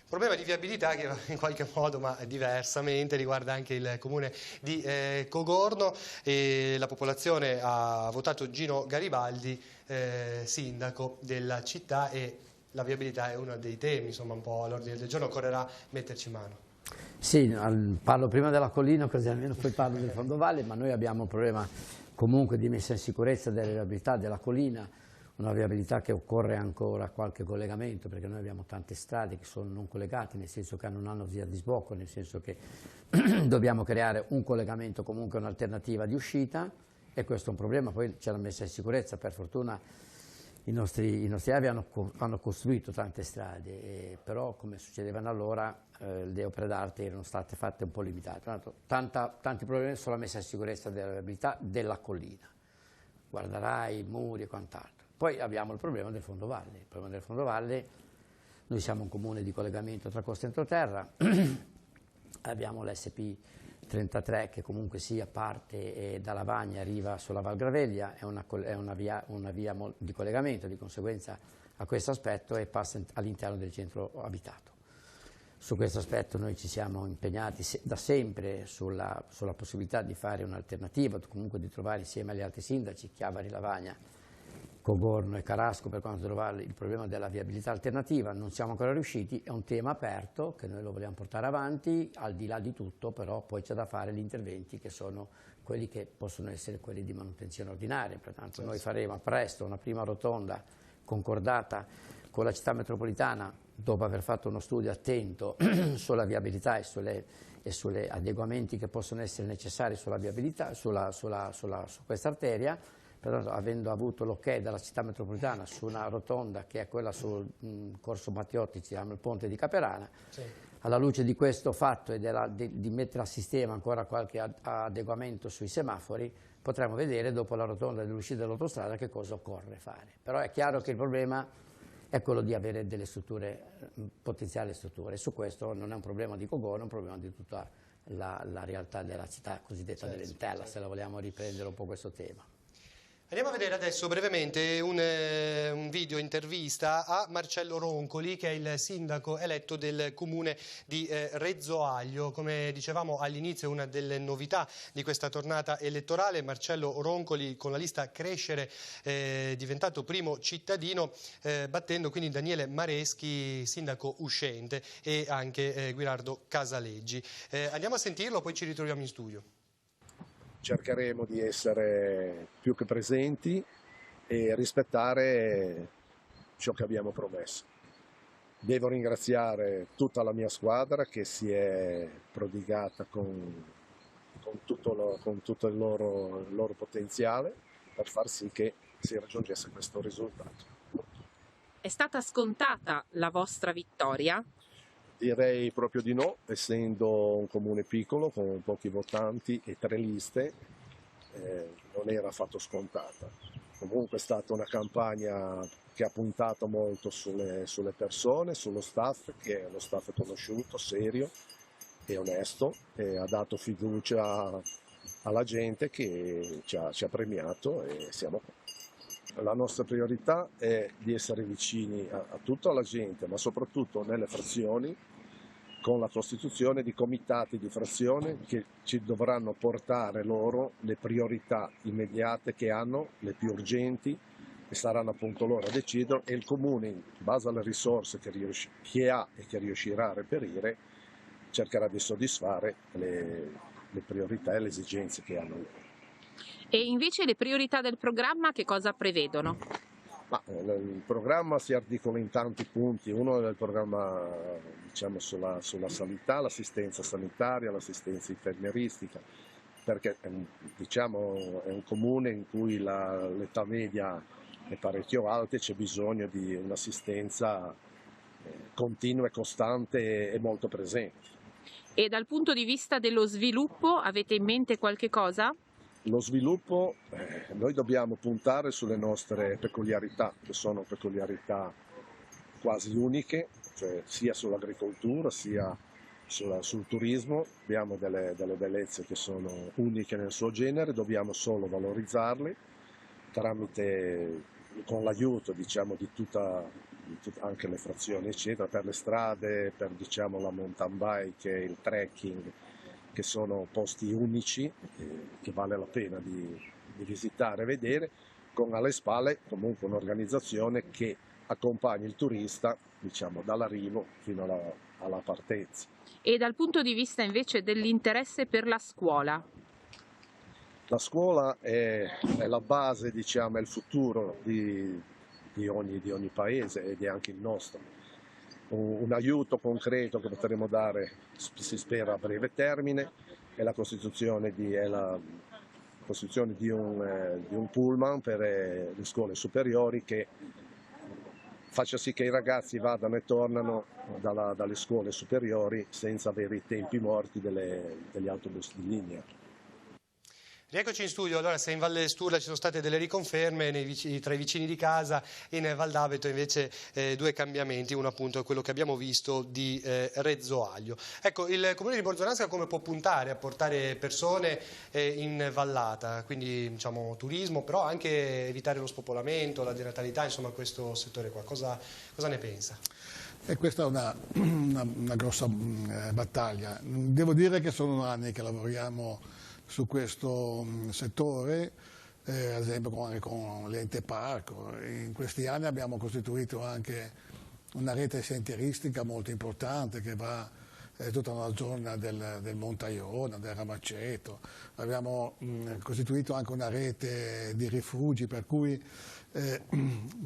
Problema di viabilità che in qualche modo, ma diversamente, riguarda anche il comune di Cogorno, e la popolazione ha votato Gino Garibaldi sindaco della città, e la viabilità è uno dei temi, insomma, un po' all'ordine del giorno, occorrerà metterci mano. Sì, parlo prima della collina, così almeno poi parlo del fondovalle, ma noi abbiamo un problema comunque di messa in sicurezza della viabilità della collina, una viabilità che occorre ancora qualche collegamento, perché noi abbiamo tante strade che sono non collegate, nel senso che non hanno via di sbocco, nel senso che dobbiamo creare un collegamento, comunque un'alternativa di uscita, e questo è un problema. Poi c'è la messa in sicurezza, per fortuna i nostri avi hanno costruito tante strade, però come succedevano allora le opere d'arte erano state fatte un po' limitate. Tanti problemi sulla messa in sicurezza della viabilità della collina, guardarai, muri e quant'altro. Poi abbiamo il problema del fondovalle. Il problema del fondovalle, noi siamo un comune di collegamento tra costa e entroterra, abbiamo l'SP33 che comunque sia parte da Lavagna, arriva sulla Val Graveglia, è una via di collegamento, di conseguenza a questo aspetto, e passa all'interno del centro abitato. Su questo aspetto noi ci siamo impegnati da sempre sulla possibilità di fare un'alternativa, comunque di trovare insieme agli altri sindaci, Chiavari, Lavagna, Cogorno e Carasco, per quanto riguarda il problema della viabilità alternativa. Non siamo ancora riusciti, è un tema aperto che noi lo vogliamo portare avanti, al di là di tutto però poi c'è da fare gli interventi che sono quelli che possono essere quelli di manutenzione ordinaria. Pertanto noi faremo presto una prima rotonda concordata con la città metropolitana, dopo aver fatto uno studio attento sulla viabilità e sugli adeguamenti che possono essere necessari sulla viabilità, su questa arteria. Pertanto, avendo avuto l'ok dalla città metropolitana su una rotonda che è quella sul Corso Mattiotti, si chiama il Ponte di Caperana, alla luce di questo fatto e di mettere a sistema ancora qualche adeguamento sui semafori, potremo vedere dopo la rotonda dell'uscita dell'autostrada che cosa occorre fare. Però è chiaro che il problema è quello di avere delle strutture, potenziali strutture. Su questo non è un problema di Cogorno, è un problema di tutta la realtà della città cosiddetta dell'Entella, se la vogliamo riprendere un po' questo tema. Andiamo a vedere adesso brevemente un video intervista a Marcello Roncoli, che è il sindaco eletto del comune di Rezzoaglio. Come dicevamo all'inizio, una delle novità di questa tornata elettorale, Marcello Roncoli con la lista Crescere è diventato primo cittadino, battendo quindi Daniele Mareschi, sindaco uscente, e anche Guirardo Casaleggi. Andiamo a sentirlo, poi ci ritroviamo in studio. Cercheremo di essere più che presenti e rispettare ciò che abbiamo promesso. Devo ringraziare tutta la mia squadra che si è prodigata con tutto il loro potenziale per far sì che si raggiungesse questo risultato. È stata scontata la vostra vittoria? Direi proprio di no, essendo un comune piccolo con pochi votanti e 3 liste, non era affatto scontata. Comunque è stata una campagna che ha puntato molto sulle persone, sullo staff, che è uno staff conosciuto, serio e onesto, e ha dato fiducia alla gente che ci ha premiato e siamo qua. La nostra priorità è di essere vicini a tutta la gente, ma soprattutto nelle frazioni, con la costituzione di comitati di frazione che ci dovranno portare loro le priorità immediate che hanno, le più urgenti, e saranno appunto loro a decidere, e il comune, in base alle risorse che ha e che riuscirà a reperire, cercherà di soddisfare le priorità e le esigenze che hanno. E invece le priorità del programma che cosa prevedono? Il programma si articola in tanti punti. Uno è il programma, diciamo, sulla sanità, l'assistenza sanitaria, l'assistenza infermieristica, perché diciamo, è un comune in cui l'età media è parecchio alta e c'è bisogno di un'assistenza continua e costante e molto presente. E dal punto di vista dello sviluppo avete in mente qualche cosa? Lo sviluppo, noi dobbiamo puntare sulle nostre peculiarità, che sono peculiarità quasi uniche, cioè sia sull'agricoltura sia sul turismo. Abbiamo delle bellezze che sono uniche nel suo genere, dobbiamo solo valorizzarle con l'aiuto, diciamo, di anche le frazioni eccetera, per le strade, per, diciamo, la mountain bike, il trekking, che sono posti unici che vale la pena di visitare e vedere, con alle spalle comunque un'organizzazione che accompagni il turista, diciamo, dall'arrivo fino alla partenza. E dal punto di vista invece dell'interesse per la scuola? La scuola è la base, diciamo, è il futuro di ogni paese ed è anche il nostro. Un aiuto concreto che potremo dare, si spera a breve termine, è la costituzione di un pullman per le scuole superiori che faccia sì che i ragazzi vadano e tornano dalle scuole superiori senza avere i tempi morti degli autobus di linea. Rieccoci in studio. Allora, se in Valle Sturla ci sono state delle riconferme tra i vicini di casa, in Val d'Aveto invece 2 cambiamenti, uno appunto è quello che abbiamo visto di Rezzoaglio. Ecco, il comune di Borzonasca come può puntare a portare persone in vallata, quindi diciamo turismo, però anche evitare lo spopolamento, la denatalità, insomma questo settore qua, cosa ne pensa? E questa è una grossa battaglia. Devo dire che sono anni che lavoriamo su questo settore, ad esempio anche con l'ente parco. In questi anni abbiamo costituito anche una rete sentieristica molto importante che va tutta la zona del Montaione, del Ramaceto. Abbiamo costituito anche una rete di rifugi, per cui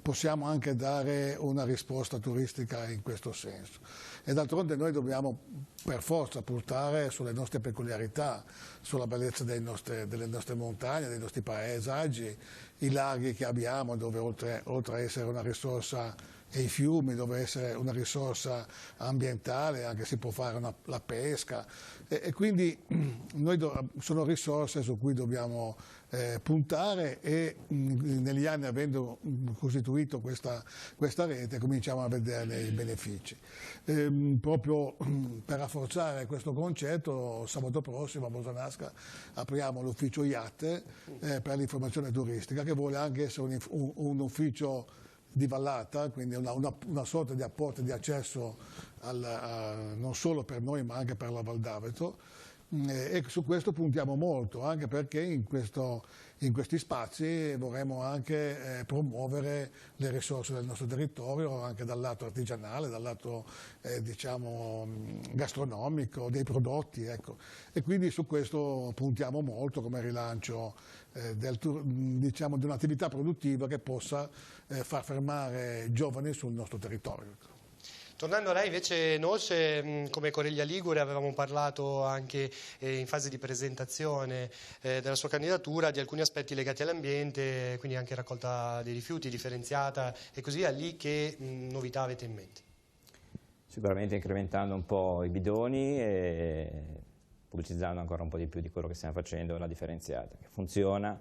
possiamo anche dare una risposta turistica in questo senso. E d'altronde noi dobbiamo per forza puntare sulle nostre peculiarità, sulla bellezza delle nostre montagne, dei nostri paesaggi, i laghi che abbiamo, dove oltre a essere una risorsa e i fiumi, dove essere una risorsa ambientale, anche si può fare la pesca, e quindi sono risorse su cui dobbiamo puntare, e negli anni, avendo costituito questa rete, cominciamo a vederne i benefici. Proprio per rafforzare questo concetto, sabato prossimo a Bosanasca apriamo l'ufficio IAT per l'informazione turistica, che vuole anche essere un ufficio di vallata, quindi una sorta di apporto di accesso non solo per noi ma anche per la Val d'Aveto, e su questo puntiamo molto, anche perché in questi spazi vorremmo anche promuovere le risorse del nostro territorio, anche dal lato artigianale, dal lato diciamo gastronomico, dei prodotti, ecco. E quindi su questo puntiamo molto come rilancio diciamo, di un'attività produttiva che possa far fermare giovani sul nostro territorio. Tornando a lei invece, Noce, come Coreglia Ligure avevamo parlato anche in fase di presentazione della sua candidatura di alcuni aspetti legati all'ambiente, quindi anche raccolta dei rifiuti differenziata e così via. Lì che novità avete in mente? Sicuramente incrementando un po' i bidoni e pubblicizzando ancora un po' di più di quello che stiamo facendo, la differenziata, che funziona,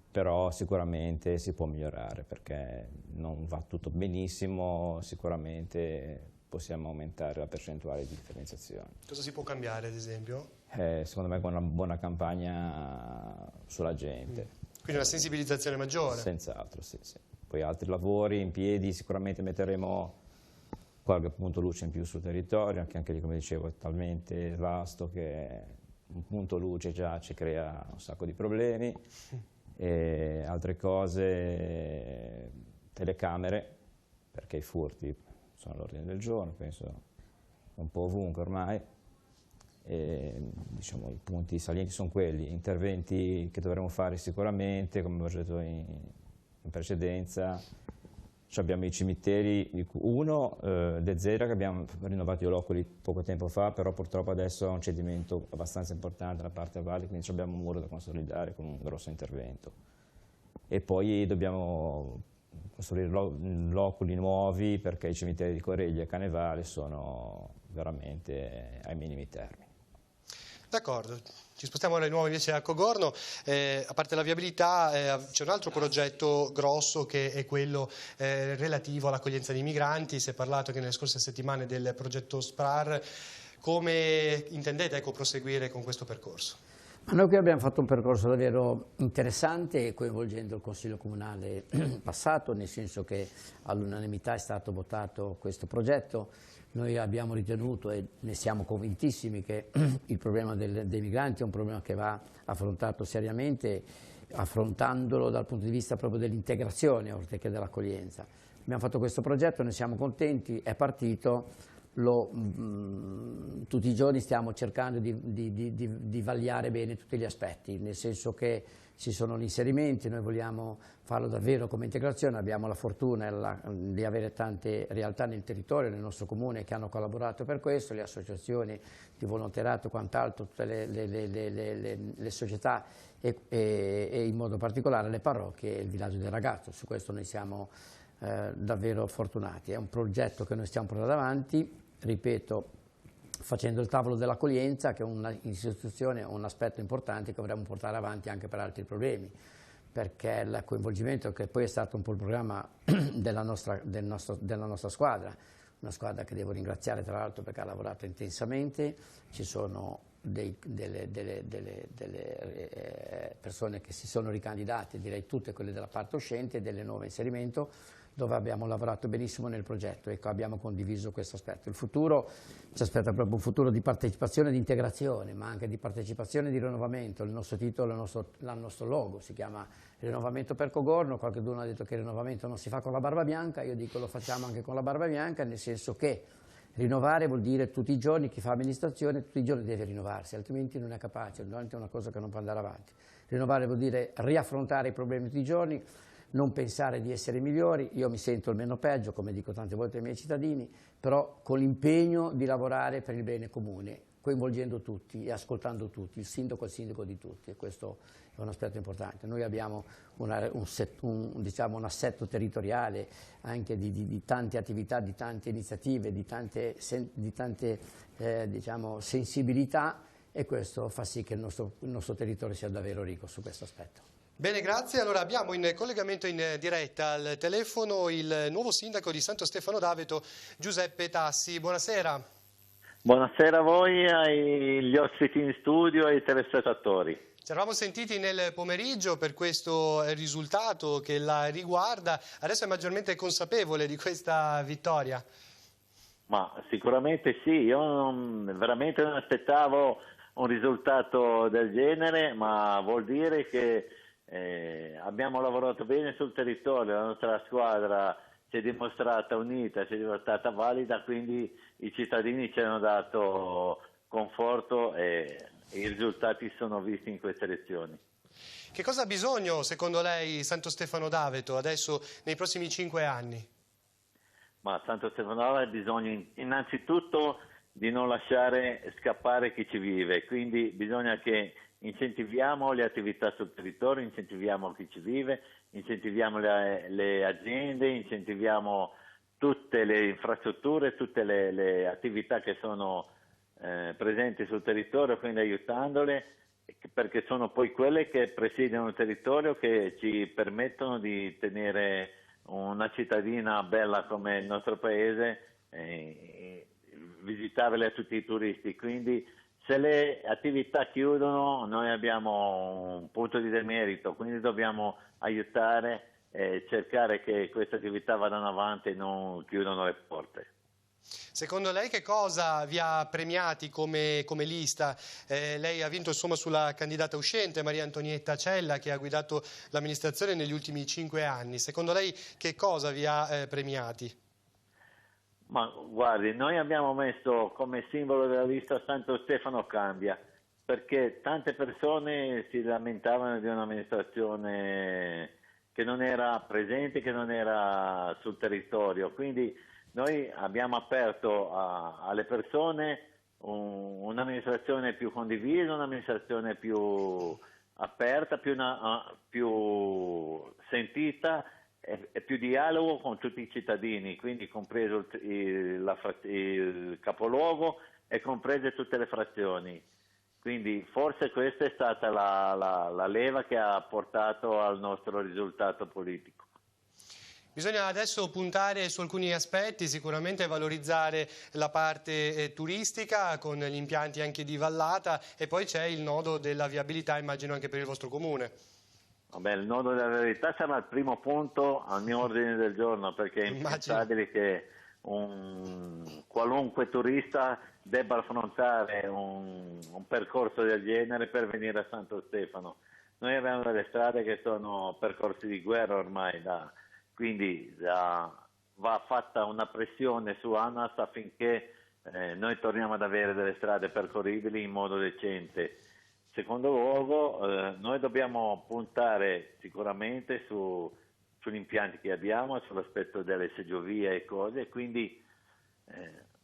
però sicuramente si può migliorare perché non va tutto benissimo, sicuramente possiamo aumentare la percentuale di differenziazione. Cosa si può cambiare, ad esempio? Secondo me con una buona campagna sulla gente. Quindi una sensibilizzazione maggiore? Senz'altro, sì, sì. Poi altri lavori in piedi, sicuramente metteremo qualche punto luce in più sul territorio, anche lì, come dicevo, è talmente vasto che un punto luce già ci crea un sacco di problemi. E altre cose, telecamere, perché i furti sono all'ordine del giorno, penso un po' ovunque ormai, e, diciamo, i punti salienti sono quelli, interventi che dovremo fare sicuramente, come ho detto in precedenza. Abbiamo i cimiteri, uno De Zera che abbiamo rinnovato i loculi poco tempo fa, però purtroppo adesso ha un cedimento abbastanza importante nella parte a valle, quindi abbiamo un muro da consolidare con un grosso intervento. E poi dobbiamo costruire loculi nuovi perché i cimiteri di Coreglia e Canevale sono veramente ai minimi termini. D'accordo, ci spostiamo ora di nuovo invece a Cogorno. A parte la viabilità c'è un altro progetto grosso che è quello relativo all'accoglienza dei migranti. Si è parlato anche nelle scorse settimane del progetto SPRAR. Come intendete proseguire con questo percorso? Ma noi qui abbiamo fatto un percorso davvero interessante, coinvolgendo il Consiglio Comunale passato, nel senso che all'unanimità è stato votato questo progetto. Noi abbiamo ritenuto e ne siamo convintissimi che il problema dei migranti è un problema che va affrontato seriamente, affrontandolo dal punto di vista proprio dell'integrazione oltre che dell'accoglienza. Abbiamo fatto questo progetto, ne siamo contenti, è partito, tutti i giorni stiamo cercando di vagliare bene tutti gli aspetti, nel senso che ci sono gli inserimenti, noi vogliamo farlo davvero come integrazione, abbiamo la fortuna di avere tante realtà nel territorio, nel nostro comune, che hanno collaborato per questo, le associazioni di volontariato, quant'altro, tutte le società e in modo particolare le parrocchie e il villaggio del ragazzo. Su questo noi siamo davvero fortunati. È un progetto che noi stiamo portando avanti, ripeto, facendo il tavolo dell'accoglienza, che è un'istituzione, un aspetto importante che vorremmo portare avanti anche per altri problemi, perché il coinvolgimento, che poi è stato un po' il programma della nostra squadra, una squadra che devo ringraziare tra l'altro perché ha lavorato intensamente, ci sono delle persone che si sono ricandidate, direi tutte quelle della parte uscente e del nuovo inserimento, dove abbiamo lavorato benissimo nel progetto e abbiamo condiviso questo aspetto. Il futuro ci aspetta proprio un futuro di partecipazione e di integrazione, ma anche di partecipazione e di rinnovamento. Il nostro titolo, il nostro logo si chiama Rinnovamento per Cogorno. Qualcuno ha detto che il rinnovamento non si fa con la barba bianca, io dico lo facciamo anche con la barba bianca, nel senso che rinnovare vuol dire tutti i giorni, chi fa amministrazione tutti i giorni deve rinnovarsi, altrimenti non è capace, è una cosa che non può andare avanti. Rinnovare vuol dire riaffrontare i problemi tutti i giorni, non pensare di essere migliori, io mi sento il meno peggio, come dico tante volte ai miei cittadini, però con l'impegno di lavorare per il bene comune, coinvolgendo tutti e ascoltando tutti, il sindaco è il sindaco di tutti, e questo è un aspetto importante. Noi abbiamo un assetto territoriale anche di tante attività, di tante iniziative, di tante sensibilità, e questo fa sì che il nostro territorio sia davvero ricco su questo aspetto. Bene, grazie. Allora abbiamo in collegamento in diretta al telefono il nuovo sindaco di Santo Stefano d'Aveto, Giuseppe Tassi. Buonasera. Buonasera a voi, agli ospiti in studio e ai telespettatori. Ci eravamo sentiti nel pomeriggio per questo risultato che la riguarda, adesso è maggiormente consapevole di questa vittoria? Ma sicuramente sì, io veramente non aspettavo un risultato del genere, ma vuol dire che abbiamo lavorato bene sul territorio, la nostra squadra si è dimostrata unita, si è dimostrata valida, quindi i cittadini ci hanno dato conforto e i risultati sono visti in queste elezioni. Che cosa ha bisogno, secondo lei, Santo Stefano d'Aveto adesso nei prossimi 5 anni? Ma Santo Stefano d'Aveto ha bisogno innanzitutto di non lasciare scappare chi ci vive, quindi bisogna che incentiviamo le attività sul territorio, incentiviamo chi ci vive, incentiviamo le aziende, incentiviamo tutte le infrastrutture, tutte le attività che sono presenti sul territorio, quindi aiutandole, perché sono poi quelle che presidiano il territorio, che ci permettono di tenere una cittadina bella come il nostro paese, visitabile a tutti i turisti. Quindi se le attività chiudono noi abbiamo un punto di demerito, quindi dobbiamo aiutare e cercare che queste attività vadano avanti e non chiudano le porte. Secondo lei che cosa vi ha premiati come lista? Lei ha vinto insomma sulla candidata uscente Maria Antonietta Cella, che ha guidato l'amministrazione negli ultimi 5 anni. Secondo lei che cosa vi ha premiati? Ma guardi, noi abbiamo messo come simbolo della lista Santo Stefano Cambia, perché tante persone si lamentavano di un'amministrazione che non era presente, che non era sul territorio, quindi noi abbiamo aperto alle persone un'amministrazione più condivisa, un'amministrazione più aperta, più sentita e più dialogo con tutti i cittadini, quindi compreso il capoluogo e comprese tutte le frazioni. Quindi forse questa è stata la leva che ha portato al nostro risultato politico. Bisogna adesso puntare su alcuni aspetti, sicuramente valorizzare la parte turistica con gli impianti anche di vallata, e poi c'è il nodo della viabilità, immagino anche per il vostro comune. Vabbè, il nodo della viabilità sarà il primo punto al mio ordine del giorno, perché è impensabile che un qualunque turista debba affrontare un percorso del genere per venire a Santo Stefano. Noi abbiamo delle strade che sono percorsi di guerra ormai, quindi va fatta una pressione su ANAS affinché noi torniamo ad avere delle strade percorribili in modo decente. Secondo luogo, noi dobbiamo puntare sicuramente sugli impianti che abbiamo, sull'aspetto delle seggiovie e cose, quindi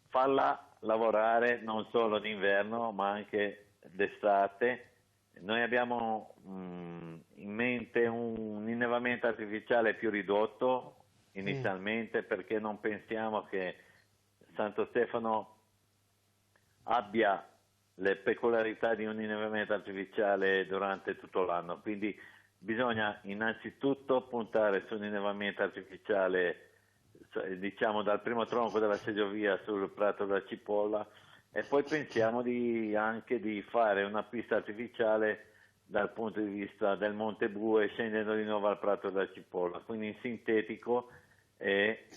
farla lavorare non solo d'inverno ma anche d'estate. Noi abbiamo in mente un innevamento artificiale più ridotto inizialmente, perché non pensiamo che Santo Stefano abbia le peculiarità di un innevamento artificiale durante tutto l'anno, quindi bisogna innanzitutto puntare su un innevamento artificiale, diciamo dal primo tronco della seggiovia sul Prato della Cipolla, e poi pensiamo anche di fare una pista artificiale dal punto di vista del Monte Bue, scendendo di nuovo al Prato della Cipolla, quindi in sintetico e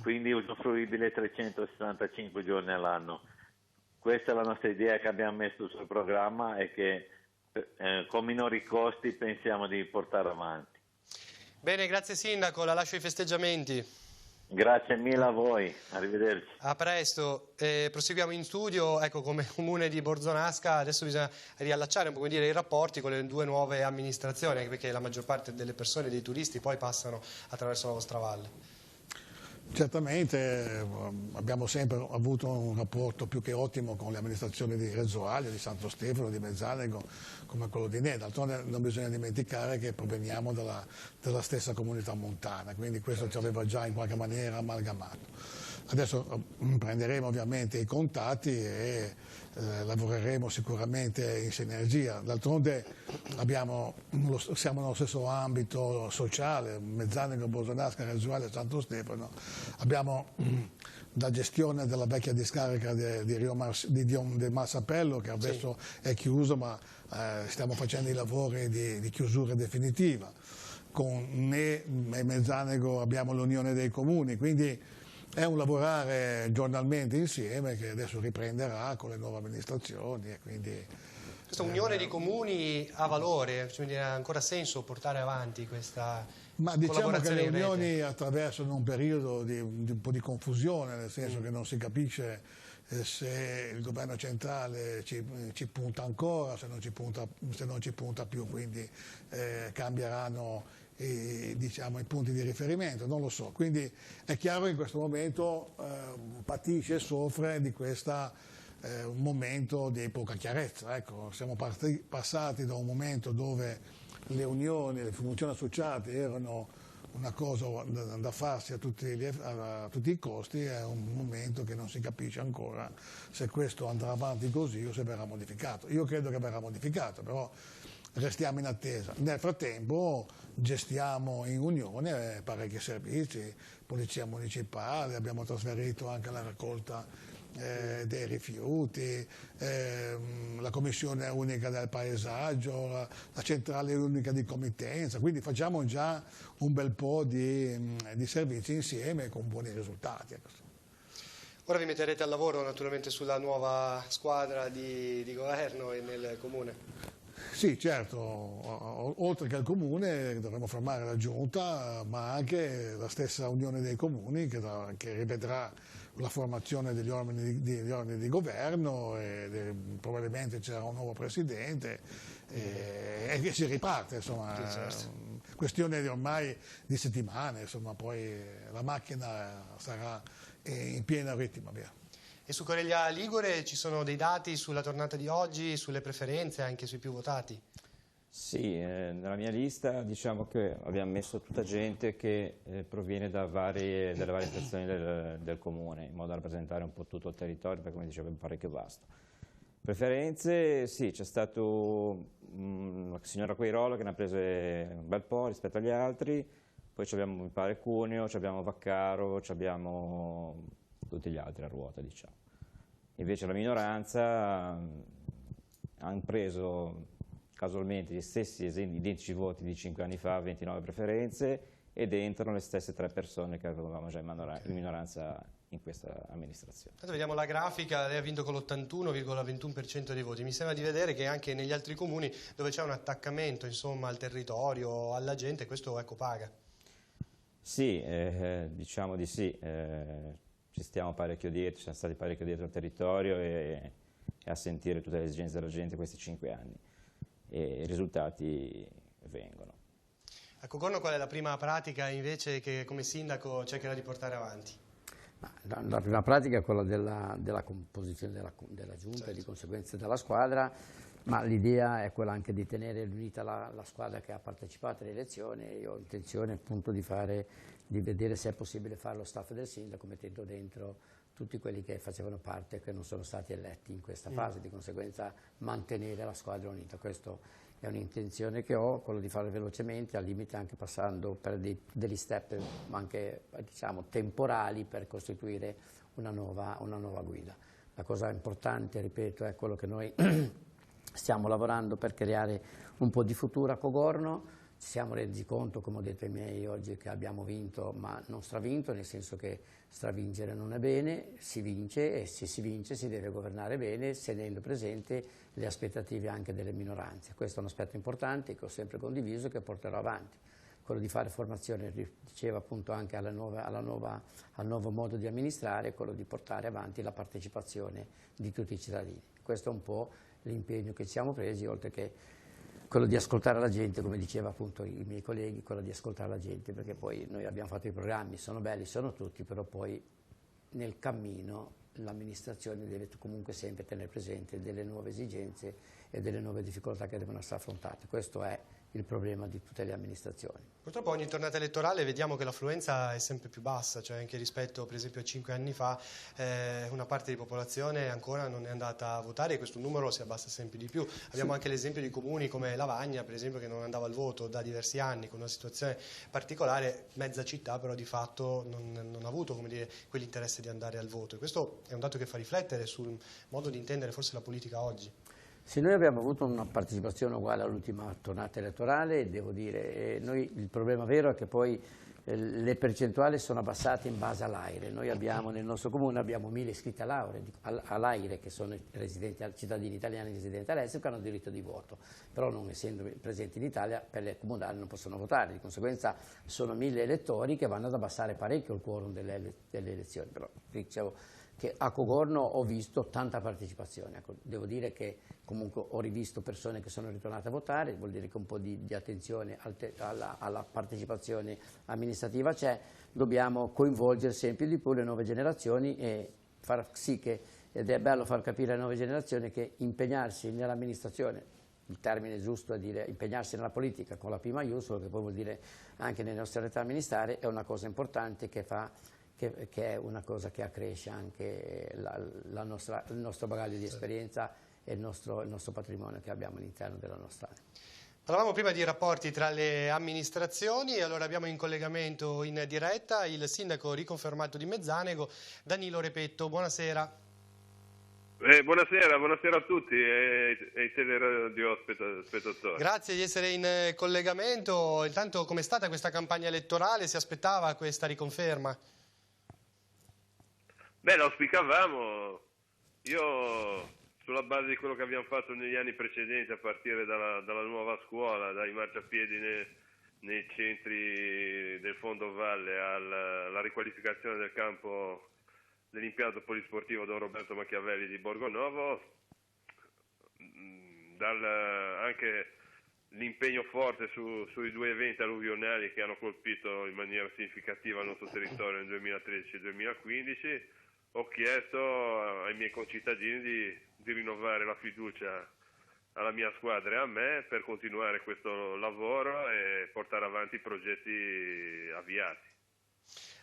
quindi usufruibile 365 giorni all'anno. Questa è la nostra idea che abbiamo messo sul programma e che con minori costi pensiamo di portare avanti. Bene, grazie Sindaco, la lascio ai festeggiamenti. Grazie mille a voi, arrivederci. A presto, proseguiamo in studio. Ecco, come comune di Borzonasca adesso bisogna riallacciare un po', come dire, i rapporti con le due nuove amministrazioni, anche perché la maggior parte delle persone, dei turisti, poi passano attraverso la vostra valle. Certamente abbiamo sempre avuto un rapporto più che ottimo con le amministrazioni di Reggio Emilia, di Santo Stefano, di Mezzanego, come quello di Ne. D'altronde non bisogna dimenticare che proveniamo dalla stessa comunità montana, quindi questo ci aveva già in qualche maniera amalgamato. Adesso prenderemo ovviamente i contatti e lavoreremo sicuramente in sinergia. D'altronde siamo nello stesso ambito sociale, Mezzanego, Bosonasca, Reggio Emilia e Santo Stefano. Abbiamo la gestione della vecchia discarica di Marsapello, che adesso è chiuso, ma stiamo facendo i lavori di chiusura definitiva. Con Ne e Mezzanego abbiamo l'Unione dei Comuni, quindi è un lavorare giornalmente insieme che adesso riprenderà con le nuove amministrazioni. E quindi, questa unione di comuni ha valore, ha ancora senso portare avanti questa ma diciamo che le in rete? unioni attraversano un periodo di un po' di confusione, nel senso che non si capisce se il governo centrale ci punta ancora, se non ci punta più, quindi cambieranno i punti di riferimento, non lo so. Quindi è chiaro che in questo momento patisce e soffre di questo un momento di poca chiarezza. Ecco, siamo passati da un momento dove le unioni, le funzioni associate erano una cosa da farsi a tutti i costi, è un momento che non si capisce ancora se questo andrà avanti così o se verrà modificato. Io credo che verrà modificato, però restiamo in attesa. Nel frattempo gestiamo in unione parecchi servizi, polizia municipale, abbiamo trasferito anche la raccolta dei rifiuti, la commissione unica del paesaggio, la centrale unica di committenza, quindi facciamo già un bel po' di servizi insieme con buoni risultati. Ora vi metterete al lavoro naturalmente sulla nuova squadra di governo e nel comune. Sì, certo, oltre che al Comune dovremo formare la Giunta, ma anche la stessa Unione dei Comuni che rivedrà la formazione degli organi di governo e probabilmente c'era un nuovo Presidente e che si riparte, insomma, questione ormai di settimane, insomma, poi la macchina sarà in pieno ritmo. Via. E su Correglia Ligure ci sono dei dati sulla tornata di oggi, sulle preferenze, anche sui più votati? Sì, nella mia lista diciamo che abbiamo messo tutta gente che proviene dalle varie sezioni del comune, in modo da rappresentare un po' tutto il territorio, perché come dicevo è parecchio vasto. Preferenze, sì, c'è stato la signora Queirola che ne ha prese un bel po' rispetto agli altri, poi abbiamo, mi pare, Cuneo, abbiamo Vaccaro, abbiamo tutti gli altri a ruota, diciamo. Invece la minoranza hanno preso casualmente gli stessi identici voti di 5 anni fa, 29 preferenze, ed entrano le stesse 3 persone che avevamo già in minoranza in questa amministrazione. Tanto vediamo la grafica, lei ha vinto con l'81,21% dei voti. Mi sembra di vedere che anche negli altri comuni dove c'è un attaccamento, insomma, al territorio, alla gente, questo ecco paga. Sì, diciamo di sì. Ci stiamo parecchio dietro, siamo stati parecchio dietro al territorio e a sentire tutte le esigenze della gente questi 5 anni e i risultati vengono. A Cogorno qual è la prima pratica invece che come sindaco cercherà di portare avanti? La prima pratica è quella della composizione della giunta, certo, e di conseguenza della squadra, ma l'idea è quella anche di tenere unita la squadra che ha partecipato alle elezioni. Io ho intenzione appunto di vedere se è possibile fare lo staff del sindaco mettendo dentro tutti quelli che facevano parte e che non sono stati eletti in questa fase, di conseguenza mantenere la squadra unita. Questa è un'intenzione che ho, quello di farlo velocemente, al limite anche passando per degli step anche diciamo temporali per costituire una nuova guida. La cosa importante, ripeto, è quello che noi stiamo lavorando per creare un po' di futuro a Cogorno. Ci siamo resi conto, come ho detto ai miei oggi, che abbiamo vinto ma non stravinto, nel senso che stravincere non è bene, si vince e se si vince si deve governare bene, tenendo presente le aspettative anche delle minoranze. Questo è un aspetto importante che ho sempre condiviso e che porterò avanti. Quello di fare formazione, diceva appunto anche al nuovo modo di amministrare, quello di portare avanti la partecipazione di tutti i cittadini. Questo è un po' l'impegno che ci siamo presi, oltre che quello di ascoltare la gente, come diceva appunto i miei colleghi, quello di ascoltare la gente, perché poi noi abbiamo fatto i programmi, sono belli, sono tutti, però poi nel cammino l'amministrazione deve comunque sempre tenere presente delle nuove esigenze e delle nuove difficoltà che devono essere affrontate. Questo è il problema di tutte le amministrazioni. Purtroppo ogni tornata elettorale vediamo che l'affluenza è sempre più bassa, cioè anche rispetto per esempio a 5 anni fa una parte di popolazione ancora non è andata a votare e questo numero si abbassa sempre di più. Abbiamo anche l'esempio di comuni come Lavagna, per esempio, che non andava al voto da diversi anni con una situazione particolare, mezza città però di fatto non ha avuto, come dire, quell'interesse di andare al voto. E questo è un dato che fa riflettere sul modo di intendere forse la politica oggi. Sì, noi abbiamo avuto una partecipazione uguale all'ultima tornata elettorale, devo dire, noi il problema vero è che poi le percentuali sono abbassate in base all'AIRE. Noi abbiamo nel nostro comune abbiamo 1000 iscritti all'AIRE che sono residenti, cittadini italiani residenti all'estero che hanno diritto di voto, però non essendo presenti in Italia per le comunali non possono votare, di conseguenza sono 1000 elettori che vanno ad abbassare parecchio il quorum delle elezioni. Però dicevo che a Cogorno ho visto tanta partecipazione, ecco, devo dire che comunque ho rivisto persone che sono ritornate a votare, vuol dire che un po' di attenzione alla partecipazione amministrativa c'è, dobbiamo coinvolgere sempre di più le nuove generazioni e far sì che, ed è bello far capire alle nuove generazioni che impegnarsi nell'amministrazione, il termine giusto è dire impegnarsi nella politica con la P maiuscola, che poi vuol dire anche nelle nostre realtà amministrare, è una cosa importante che è una cosa che accresce anche il nostro bagaglio di esperienza e il nostro patrimonio che abbiamo all'interno della nostra area. Parlavamo prima di rapporti tra le amministrazioni e allora abbiamo in collegamento in diretta il sindaco riconfermato di Mezzanego, Danilo Repetto. Buonasera. Buonasera a tutti e ai teleradio spettatori. Grazie di essere in collegamento. Intanto com'è stata questa campagna elettorale? Si aspettava questa riconferma? Beh, lo auspicavamo. Io, sulla base di quello che abbiamo fatto negli anni precedenti, a partire dalla nuova scuola, dai marciapiedi nei centri del Fondovalle alla riqualificazione del campo dell'impianto polisportivo Don Roberto Machiavelli di Borgonovo, anche l'impegno forte sui 2 eventi alluvionali che hanno colpito in maniera significativa il nostro territorio nel 2013 e 2015, ho chiesto ai miei concittadini di rinnovare la fiducia alla mia squadra e a me per continuare questo lavoro e portare avanti i progetti avviati.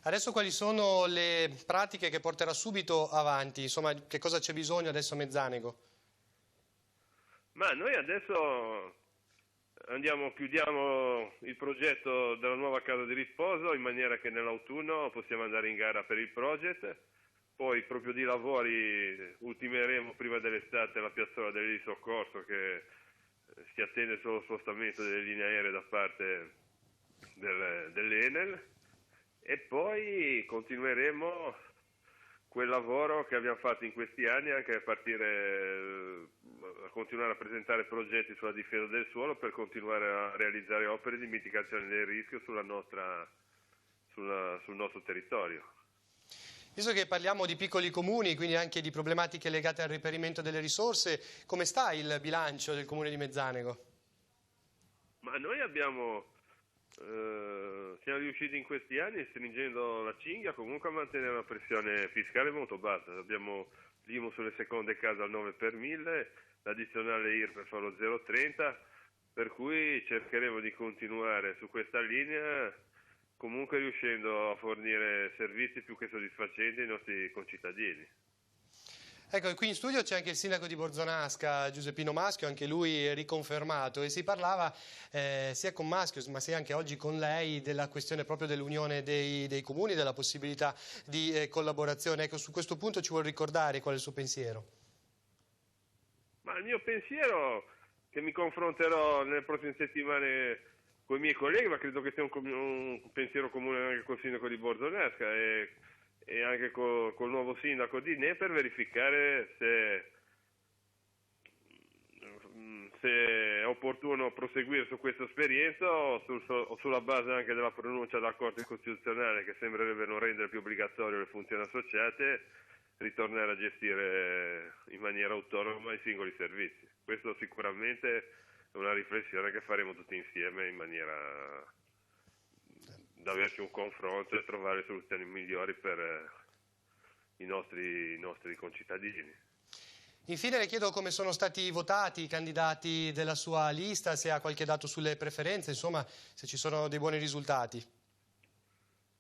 Adesso quali sono le pratiche che porterà subito avanti? Insomma, che cosa c'è bisogno adesso a Mezzanego? Ma noi adesso chiudiamo il progetto della nuova casa di riposo in maniera che nell'autunno possiamo andare in gara per il project. Poi proprio di lavori ultimeremo prima dell'estate la piazzola del soccorso che si attende solo spostamento delle linee aeree da parte dell'Enel e poi continueremo quel lavoro che abbiamo fatto in questi anni anche a continuare a presentare progetti sulla difesa del suolo per continuare a realizzare opere di mitigazione del rischio sul nostro territorio. Visto che parliamo di piccoli comuni, quindi anche di problematiche legate al reperimento delle risorse, come sta il bilancio del comune di Mezzanego? Ma noi siamo riusciti in questi anni, stringendo la cinghia, comunque a mantenere una pressione fiscale molto bassa. Abbiamo l'IMU sulle seconde case al 9 per 1000, l'addizionale IRPEF allo 0,30, per cui cercheremo di continuare su questa linea, comunque riuscendo a fornire servizi più che soddisfacenti ai nostri concittadini. Ecco, qui in studio c'è anche il sindaco di Borzonasca, Giuseppino Maschio, anche lui riconfermato, e si parlava sia con Maschio ma sia anche oggi con lei della questione proprio dell'unione dei comuni, della possibilità di collaborazione. Ecco, su questo punto ci vuol ricordare qual è il suo pensiero? Ma il mio pensiero, che mi confronterò nelle prossime settimane con i miei colleghi, ma credo che sia un pensiero comune anche col sindaco di Borzonasca e anche col nuovo sindaco di Ne, per verificare se è opportuno proseguire su questa esperienza o sulla base anche della pronuncia della Corte Costituzionale, che sembrerebbe non rendere più obbligatorio le funzioni associate, ritornare a gestire in maniera autonoma i singoli servizi. Questo sicuramente una riflessione che faremo tutti insieme in maniera da averci un confronto e trovare soluzioni migliori per i nostri concittadini. Infine le chiedo come sono stati votati i candidati della sua lista, se ha qualche dato sulle preferenze, insomma se ci sono dei buoni risultati.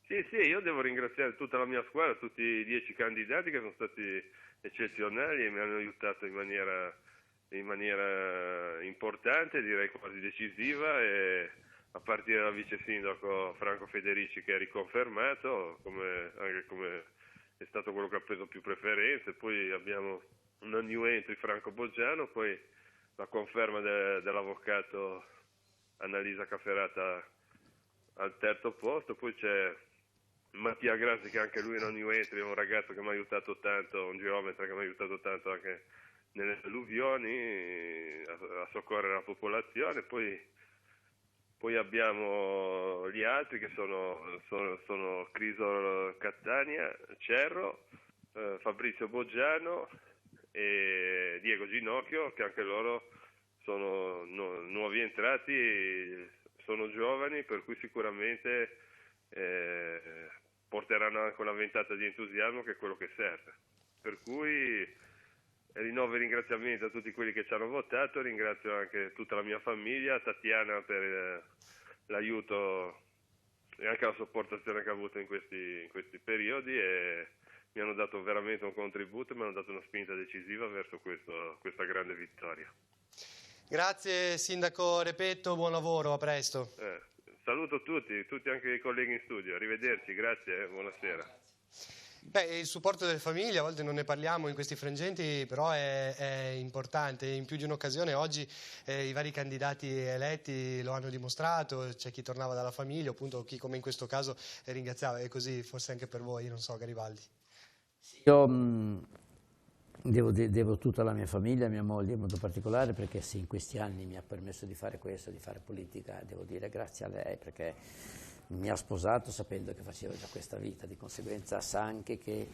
Sì, io devo ringraziare tutta la mia squadra, tutti i 10 candidati che sono stati eccezionali e mi hanno aiutato in maniera importante, direi quasi decisiva, e a partire dal vice sindaco Franco Federici che è riconfermato anche come è stato quello che ha preso più preferenze, poi abbiamo una new entry Franco Boggiano, poi la conferma dell'avvocato Annalisa Cafferata al terzo posto, poi c'è Mattia Grassi che anche lui è una new entry, è un ragazzo che mi ha aiutato tanto, un geometra che mi ha aiutato tanto anche nelle alluvioni a soccorrere la popolazione. Poi abbiamo gli altri che sono Criso Catania, Cerro, Fabrizio Boggiano e Diego Ginocchio, che anche loro sono nuovi entrati, sono giovani, per cui sicuramente porteranno anche una ventata di entusiasmo che è quello che serve. Per cui rinnovo i ringraziamenti a tutti quelli che ci hanno votato, ringrazio anche tutta la mia famiglia, Tatiana per l'aiuto e anche la sopportazione che ha avuto in questi periodi, e mi hanno dato veramente un contributo, mi hanno dato una spinta decisiva verso questa grande vittoria. Grazie Sindaco Repetto, buon lavoro, a presto. Saluto tutti anche i colleghi in studio, arrivederci, grazie, buonasera. Il supporto delle famiglie, a volte non ne parliamo in questi frangenti, però è importante. In più di un'occasione oggi i vari candidati eletti lo hanno dimostrato, c'è chi tornava dalla famiglia, appunto chi come in questo caso ringraziava, e così forse anche per voi, non so, Garibaldi. Io devo tutta alla mia famiglia, a mia moglie in modo particolare, perché se in questi anni mi ha permesso di fare questo, di fare politica, devo dire grazie a lei, perché mi ha sposato sapendo che facevo già questa vita, di conseguenza sa anche che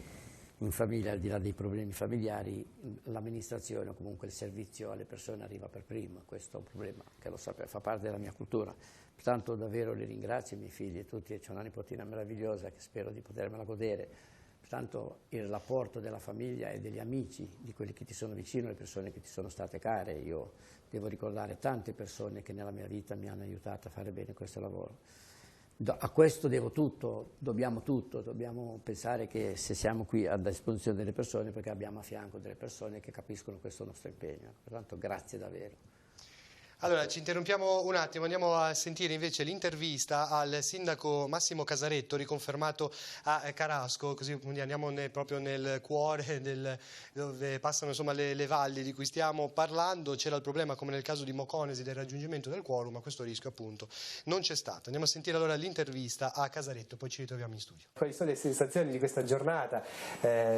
in famiglia, al di là dei problemi familiari, l'amministrazione o comunque il servizio alle persone arriva per primo. Questo è un problema che lo sapete, fa parte della mia cultura. Pertanto davvero li ringrazio, i miei figli e tutti, e c'è una nipotina meravigliosa che spero di potermela godere. Pertanto il rapporto della famiglia e degli amici, di quelli che ti sono vicino, le persone che ti sono state care. Io devo ricordare tante persone che nella mia vita mi hanno aiutato a fare bene questo lavoro. A questo dobbiamo pensare che se siamo qui a disposizione delle persone, perché abbiamo a fianco delle persone che capiscono questo nostro impegno. Pertanto grazie davvero. Allora ci interrompiamo un attimo, andiamo a sentire invece l'intervista al sindaco Massimo Casaretto, riconfermato a Carasco, così andiamo proprio nel cuore dove passano insomma le valli di cui stiamo parlando. C'era il problema, come nel caso di Moconesi, del raggiungimento del quorum, ma questo rischio appunto non c'è stato. Andiamo a sentire allora l'intervista a Casaretto, poi ci ritroviamo in studio. Quali sono le sensazioni di questa giornata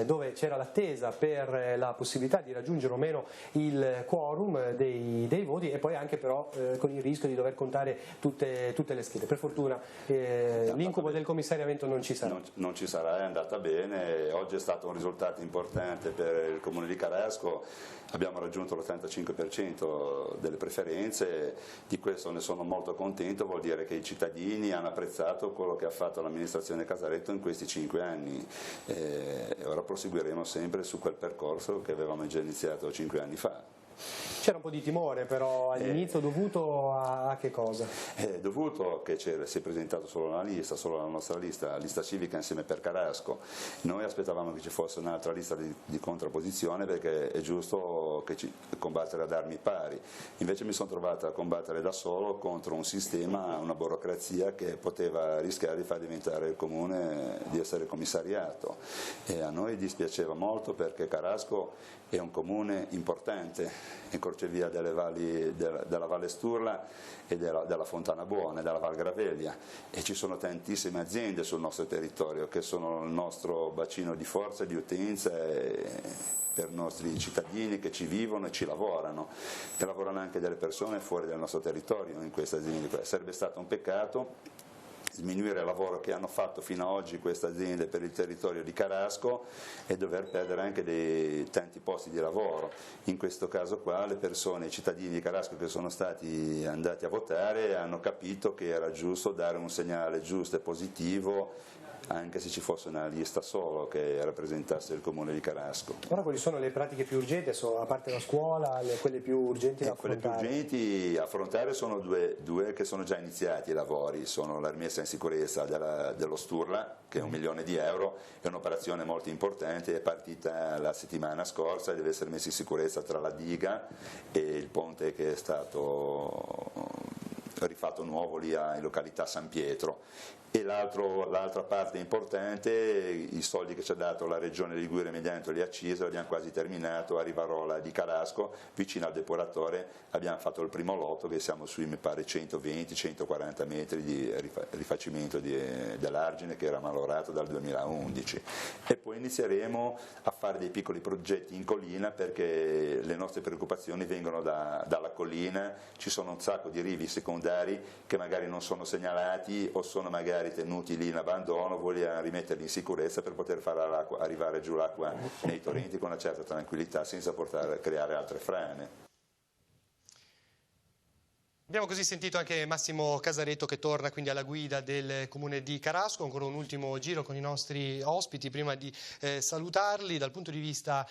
dove c'era l'attesa per la possibilità di raggiungere o meno il quorum dei voti, e poi anche però con il rischio di dover contare tutte le schede? Per fortuna l'incubo del commissariamento non ci sarà. Non ci sarà, è andata bene. Oggi è stato un risultato importante per il comune di Carasco, abbiamo raggiunto l'85% delle preferenze, di questo ne sono molto contento, vuol dire che i cittadini hanno apprezzato quello che ha fatto l'amministrazione Casaretto in questi 5 anni, e ora proseguiremo sempre su quel percorso che avevamo già iniziato 5 anni fa. C'era un po' di timore però all'inizio, dovuto a che cosa? Dovuto che si è presentato solo la nostra lista civica Insieme per Carasco. Noi aspettavamo che ci fosse un'altra lista di contrapposizione, perché è giusto combattere ad armi pari. Invece mi sono trovato a combattere da solo contro un sistema, una burocrazia che poteva rischiare di far diventare il comune di essere commissariato, e a noi dispiaceva molto, perché Carasco è un comune importante in crocevia della Valle Sturla e della Fontana Buona e della Val Gravelia, e ci sono tantissime aziende sul nostro territorio che sono il nostro bacino di forza e di utenza per i nostri cittadini che ci vivono e ci lavorano, e lavorano anche delle persone fuori dal nostro territorio in queste aziende. Sarebbe stato un peccato sminuire il lavoro che hanno fatto fino ad oggi queste aziende per il territorio di Carasco e dover perdere anche tanti posti di lavoro. In questo caso qua le persone, i cittadini di Carasco che sono stati andati a votare hanno capito che era giusto dare un segnale giusto e positivo, anche se ci fosse una lista solo che rappresentasse il comune di Carasco. Ora quali sono le pratiche più urgenti, a parte la scuola, quelle più urgenti da affrontare? Quelle più urgenti da affrontare sono due che sono già iniziati i lavori, sono la rimessa in sicurezza dello Sturla, che è €1 milione, è un'operazione molto importante, è partita la settimana scorsa e deve essere messa in sicurezza tra la diga e il ponte che è stato rifatto nuovo lì in località San Pietro. E l'altra parte importante, i soldi che ci ha dato la Regione Liguria mediante le accise, l'abbiamo quasi terminato a Rivarola di Carasco, vicino al depuratore abbiamo fatto il primo lotto che siamo sui mi pare 120-140 metri di rifacimento dell'argine che era malorato dal 2011 e poi inizieremo a fare dei piccoli progetti in collina perché le nostre preoccupazioni vengono dalla collina, ci sono un sacco di rivi secondari che magari non sono segnalati o sono magari tenuti lì in abbandono, vogliamo rimetterli in sicurezza per poter far arrivare giù l'acqua nei torrenti con una certa tranquillità senza creare altre frane. Abbiamo così sentito anche Massimo Casaretto che torna quindi alla guida del comune di Carasco, ancora un ultimo giro con i nostri ospiti prima di salutarli. Dal punto di vista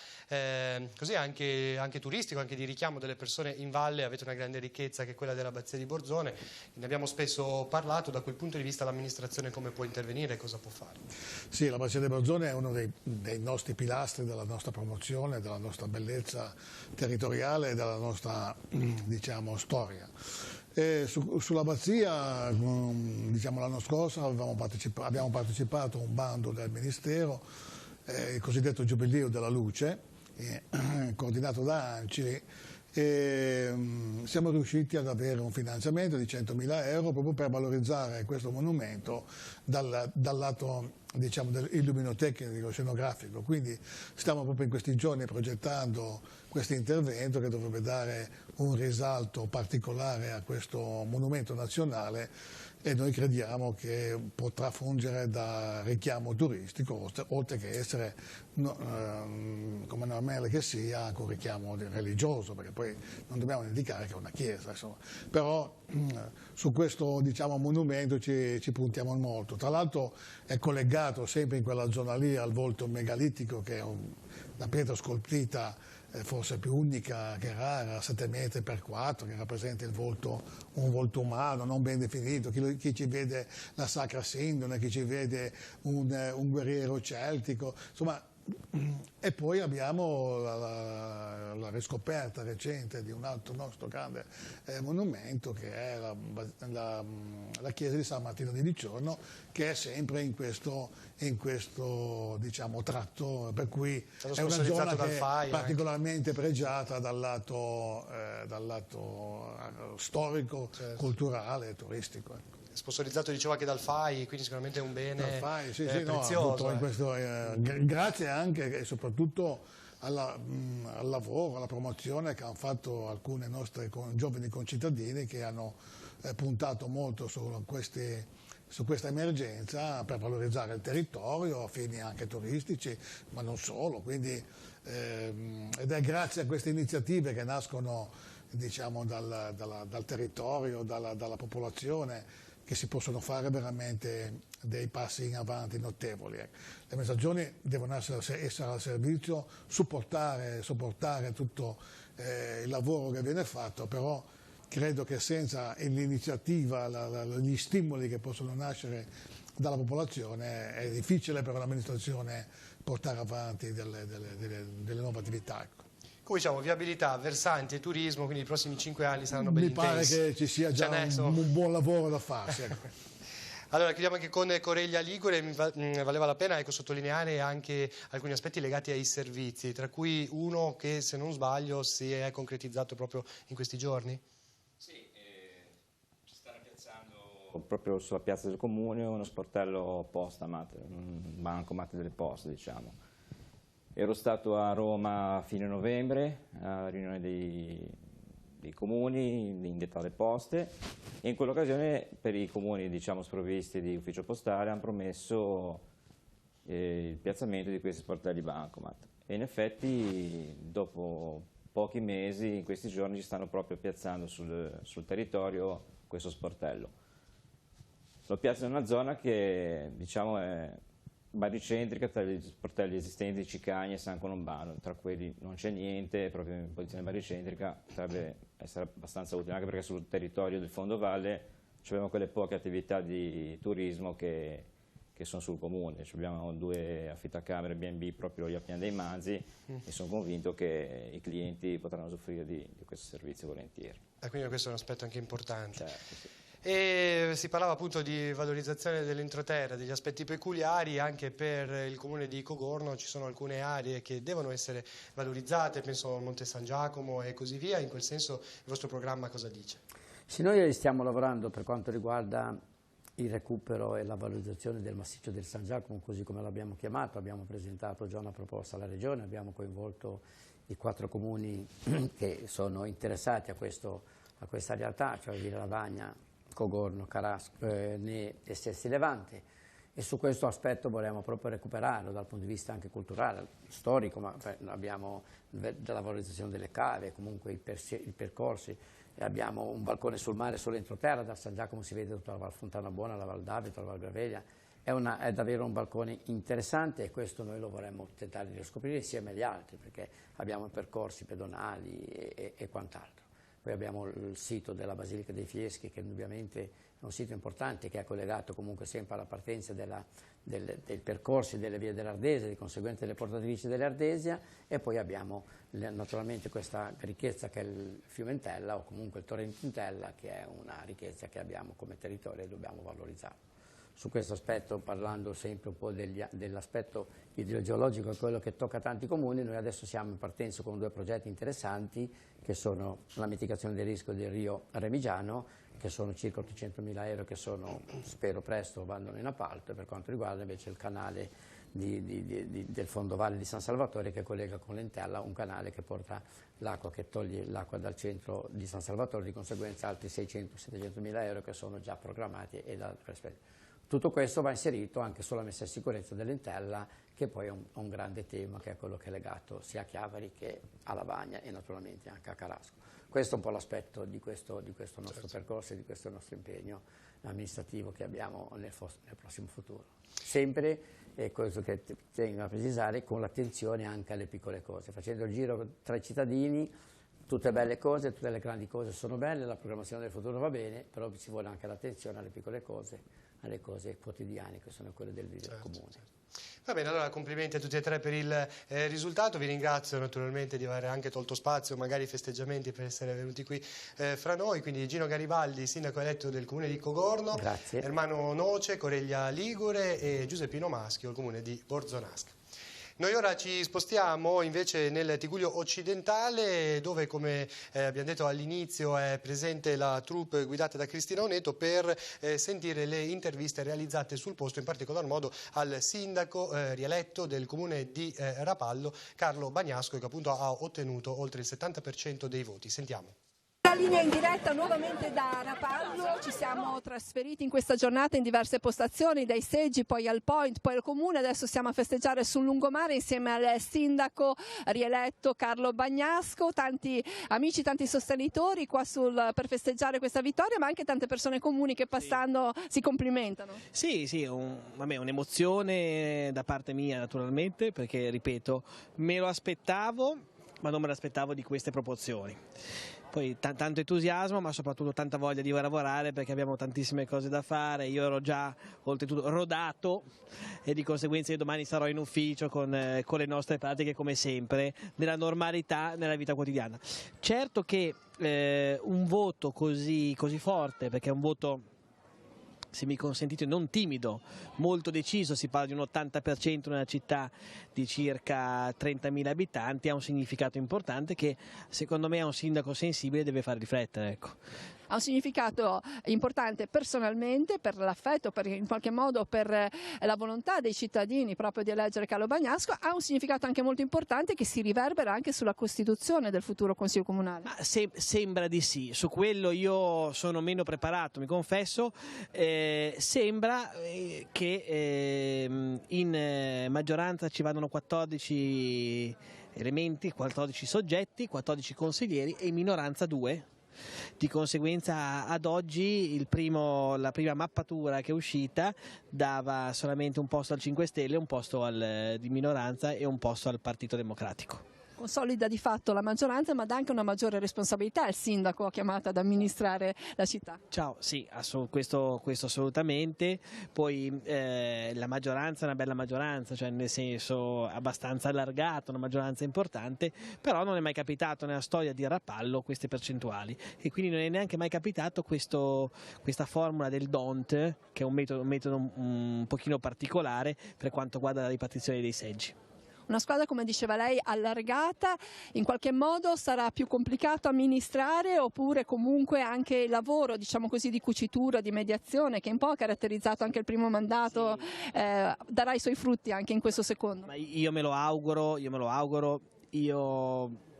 così anche turistico, anche di richiamo delle persone in valle, avete una grande ricchezza che è quella dell'abbazia di Borzone, ne abbiamo spesso parlato. Da quel punto di vista l'amministrazione come può intervenire e cosa può fare? Sì, l'abbazia di Borzone è uno dei nostri pilastri della nostra promozione, della nostra bellezza territoriale e della nostra diciamo, storia. Sull'abbazia l'anno scorso abbiamo partecipato a un bando del Ministero, il cosiddetto Giubileo della Luce, coordinato da ANCI, e siamo riusciti ad avere un finanziamento di €100.000 proprio per valorizzare questo monumento dal lato diciamo, dell'illuminotecnico scenografico. Quindi stiamo proprio in questi giorni progettando questo intervento che dovrebbe dare un risalto particolare a questo monumento nazionale e noi crediamo che potrà fungere da richiamo turistico oltre che essere, come normale che sia, anche un richiamo religioso, perché poi non dobbiamo dimenticare che è una chiesa. Insomma. Però su questo diciamo, monumento ci puntiamo molto. Tra l'altro è collegato sempre in quella zona lì al volto megalitico che è una pietra scolpita forse più unica che rara, 7 metri per 4, che rappresenta un volto umano, non ben definito, chi ci vede la Sacra Sindone, chi ci vede un guerriero celtico, insomma. E poi abbiamo la riscoperta recente di un altro nostro grande monumento che è la chiesa di San Martino di Ligiorno, che è sempre in questo diciamo, tratto, per cui è una zona che è particolarmente pregiata dal lato storico, certo, culturale e turistico. Sponsorizzato, dicevo, anche dal FAI, quindi sicuramente è un bene prezioso. Grazie anche e soprattutto al lavoro, alla promozione che hanno fatto alcune nostre giovani concittadini che hanno puntato molto su questa emergenza per valorizzare il territorio a fini anche turistici, ma non solo. Quindi, ed è grazie a queste iniziative che nascono diciamo, dal territorio, dalla popolazione, che si possono fare veramente dei passi in avanti notevoli. Le amministrazioni devono essere al servizio, supportare tutto il lavoro che viene fatto, però credo che senza l'iniziativa, gli stimoli che possono nascere dalla popolazione è difficile per l'amministrazione portare avanti delle nuove attività. Come diciamo, viabilità, versanti e turismo, quindi i prossimi 5 anni saranno ben intensi. Mi pare che ci sia già un buon lavoro da farsi. Allora, chiudiamo anche con Coreglia Ligure, valeva la pena sottolineare anche alcuni aspetti legati ai servizi, tra cui uno che, se non sbaglio, si è concretizzato proprio in questi giorni? Sì, ci stanno piazzando proprio sulla piazza del comune uno sportello postamat, un bancomat delle poste, diciamo. Ero stato a Roma a fine novembre, alla riunione dei comuni, indetta alle poste, E in quell'occasione per i comuni, diciamo, sprovvisti di ufficio postale hanno promesso il piazzamento di questi sportelli bancomat. E in effetti dopo pochi mesi, in questi giorni, ci stanno proprio piazzando sul territorio questo sportello. Lo piazzano in una zona che, diciamo, è baricentrica tra gli sportelli esistenti di Cicagna e San Colombano. Tra quelli non c'è niente, proprio in posizione baricentrica potrebbe essere abbastanza utile, anche perché sul territorio del fondovalle abbiamo quelle poche attività di turismo che sono sul comune. Abbiamo 2 affittacamere B&B proprio lì a Pian dei Manzi e sono convinto che i clienti potranno usufruire di questo servizio volentieri. Quindi questo è un aspetto anche importante. Certo, sì. E si parlava appunto di valorizzazione dell'entroterra, degli aspetti peculiari. Anche per il comune di Cogorno ci sono alcune aree che devono essere valorizzate, penso a Monte San Giacomo e così via. In quel senso il vostro programma cosa dice? Sì, noi stiamo lavorando per quanto riguarda il recupero e la valorizzazione del massiccio del San Giacomo, così come l'abbiamo chiamato. Abbiamo presentato già una proposta alla Regione, abbiamo coinvolto i 4 comuni che sono interessati a questa realtà, cioè Villa Lavagna, Cogorno, Carasco, Ne e Sesti Levante, e su questo aspetto vorremmo proprio recuperarlo dal punto di vista anche culturale, storico, ma abbiamo la valorizzazione delle cave, comunque i percorsi. Abbiamo un balcone sul mare sull'entroterra, da San Giacomo si vede tutta la Val Fontana Buona, la Val d'Avito, la Val Graveglia. È davvero un balcone interessante e questo noi lo vorremmo tentare di riscoprire insieme agli altri, perché abbiamo percorsi pedonali e quant'altro. Poi abbiamo il sito della Basilica dei Fieschi, che indubbiamente è un sito importante, che è collegato comunque sempre alla partenza dei percorsi delle vie dell'Ardese, di conseguenza delle portatrici dell'Ardesia, e poi abbiamo naturalmente questa ricchezza che è il fiume Entella, o comunque il torrente Entella, che è una ricchezza che abbiamo come territorio e dobbiamo valorizzare. Su questo aspetto, parlando sempre un po' dell'aspetto idrogeologico, è quello che tocca tanti comuni, noi adesso siamo in partenza con 2 progetti interessanti, che sono la mitigazione del rischio del Rio Remigiano, che sono circa 800.000 euro, che spero presto vanno in appalto, e per quanto riguarda invece il canale del fondovalle di San Salvatore, che collega con l'Entella, un canale che porta l'acqua, che toglie l'acqua dal centro di San Salvatore, di conseguenza altri 600-700.000 euro che sono già programmati e da aspettare. Tutto questo va inserito anche sulla messa in sicurezza dell'Entella, che poi è un grande tema, che è quello che è legato sia a Chiavari che a Lavagna e naturalmente anche a Carasco. Questo è un po' l'aspetto di questo nostro percorso e di questo nostro impegno amministrativo che abbiamo nel prossimo futuro. Sempre, e questo che tengo a precisare, con l'attenzione anche alle piccole cose, facendo il giro tra i cittadini. Tutte belle cose, tutte le grandi cose sono belle, la programmazione del futuro va bene, però ci vuole anche l'attenzione alle piccole cose, alle cose quotidiane che sono quelle del vivere comune. Certo. Va bene, allora complimenti a tutti e 3 per il risultato, vi ringrazio naturalmente di aver anche tolto spazio, magari festeggiamenti, per essere venuti qui fra noi. Quindi Gino Garibaldi, sindaco eletto del comune di Cogorno, grazie. Ermano Noce, Coreglia Ligure, e Giuseppino Maschio, il comune di Borzonasca. Noi ora ci spostiamo invece nel Tigullio occidentale, dove, come abbiamo detto all'inizio, è presente la troupe guidata da Cristina Oneto per sentire le interviste realizzate sul posto, in particolar modo al sindaco rieletto del comune di Rapallo, Carlo Bagnasco, che appunto ha ottenuto oltre il 70% dei voti. Sentiamo. Linea in diretta nuovamente da Rapallo, ci siamo trasferiti in questa giornata in diverse postazioni, dai seggi poi al point, poi al comune. Adesso siamo a festeggiare sul lungomare insieme al sindaco rieletto Carlo Bagnasco, tanti amici, tanti sostenitori qua per festeggiare questa vittoria, ma anche tante persone comuni che passando si complimentano. Sì, un'emozione da parte mia naturalmente, perché ripeto, me lo aspettavo, ma non me l'aspettavo di queste proporzioni. Poi tanto entusiasmo, ma soprattutto tanta voglia di lavorare, perché abbiamo tantissime cose da fare. Io ero già oltretutto rodato e di conseguenza io domani sarò in ufficio con le nostre pratiche, come sempre, nella normalità, nella vita quotidiana. Certo che un voto così forte, perché è un voto, se mi consentite, non timido, molto deciso, si parla di un 80% in una città di circa 30.000 abitanti, ha un significato importante che secondo me a un sindaco sensibile deve far riflettere. Ecco. Ha un significato importante personalmente, per l'affetto, in qualche modo per la volontà dei cittadini proprio di eleggere Carlo Bagnasco, ha un significato anche molto importante che si riverbera anche sulla costituzione del futuro Consiglio Comunale. Ma sembra di sì, su quello io sono meno preparato, mi confesso. Sembra che in maggioranza ci vadano 14 elementi, 14 soggetti, 14 consiglieri e in minoranza 2. Di conseguenza ad oggi la prima mappatura che è uscita dava solamente un posto al 5 Stelle, un posto di minoranza e un posto al Partito Democratico. Consolida di fatto la maggioranza, ma dà anche una maggiore responsabilità al sindaco chiamato ad amministrare la città. Ciao, sì, questo assolutamente. Poi la maggioranza è una bella maggioranza, cioè nel senso abbastanza allargata, una maggioranza importante, però non è mai capitato nella storia di Rapallo queste percentuali e quindi non è neanche mai capitato questa formula del DONT, che è un metodo un pochino particolare per quanto riguarda la ripartizione dei seggi. Una squadra, come diceva lei, allargata, in qualche modo sarà più complicato amministrare, oppure comunque anche il lavoro, diciamo così, di cucitura, di mediazione, che un po' ha caratterizzato anche il primo mandato, darà i suoi frutti anche in questo secondo? Ma io me lo auguro,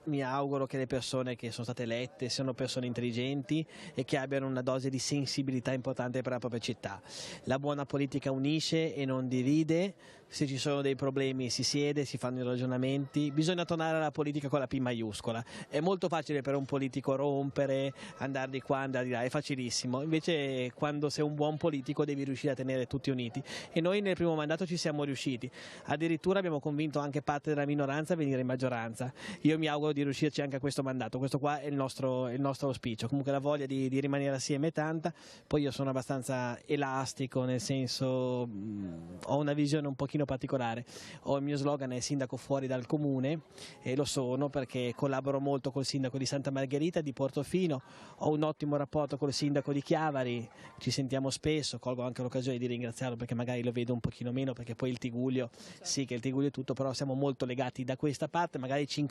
mi auguro che le persone che sono state elette siano persone intelligenti e che abbiano una dose di sensibilità importante per la propria città. La buona politica unisce e non divide. Se ci sono dei problemi si siede, si fanno i ragionamenti, bisogna tornare alla politica con la P maiuscola. È molto facile per un politico rompere, andare di qua, andare di là, è facilissimo. Invece quando sei un buon politico devi riuscire a tenere tutti uniti e noi nel primo mandato ci siamo riusciti. Addirittura abbiamo convinto anche parte della minoranza a venire in maggioranza. Io mi auguro di riuscirci anche a questo mandato, questo qua è il nostro auspicio. Comunque la voglia di rimanere assieme è tanta, poi io sono abbastanza elastico, nel senso ho una visione un pochino particolare. Il mio slogan è sindaco fuori dal comune e lo sono perché collaboro molto col sindaco di Santa Margherita, di Portofino, ho un ottimo rapporto col sindaco di Chiavari, ci sentiamo spesso, colgo anche l'occasione di ringraziarlo perché magari lo vedo un pochino meno perché poi il Tigullio, sì che il Tigullio è tutto, però siamo molto legati da questa parte, magari ci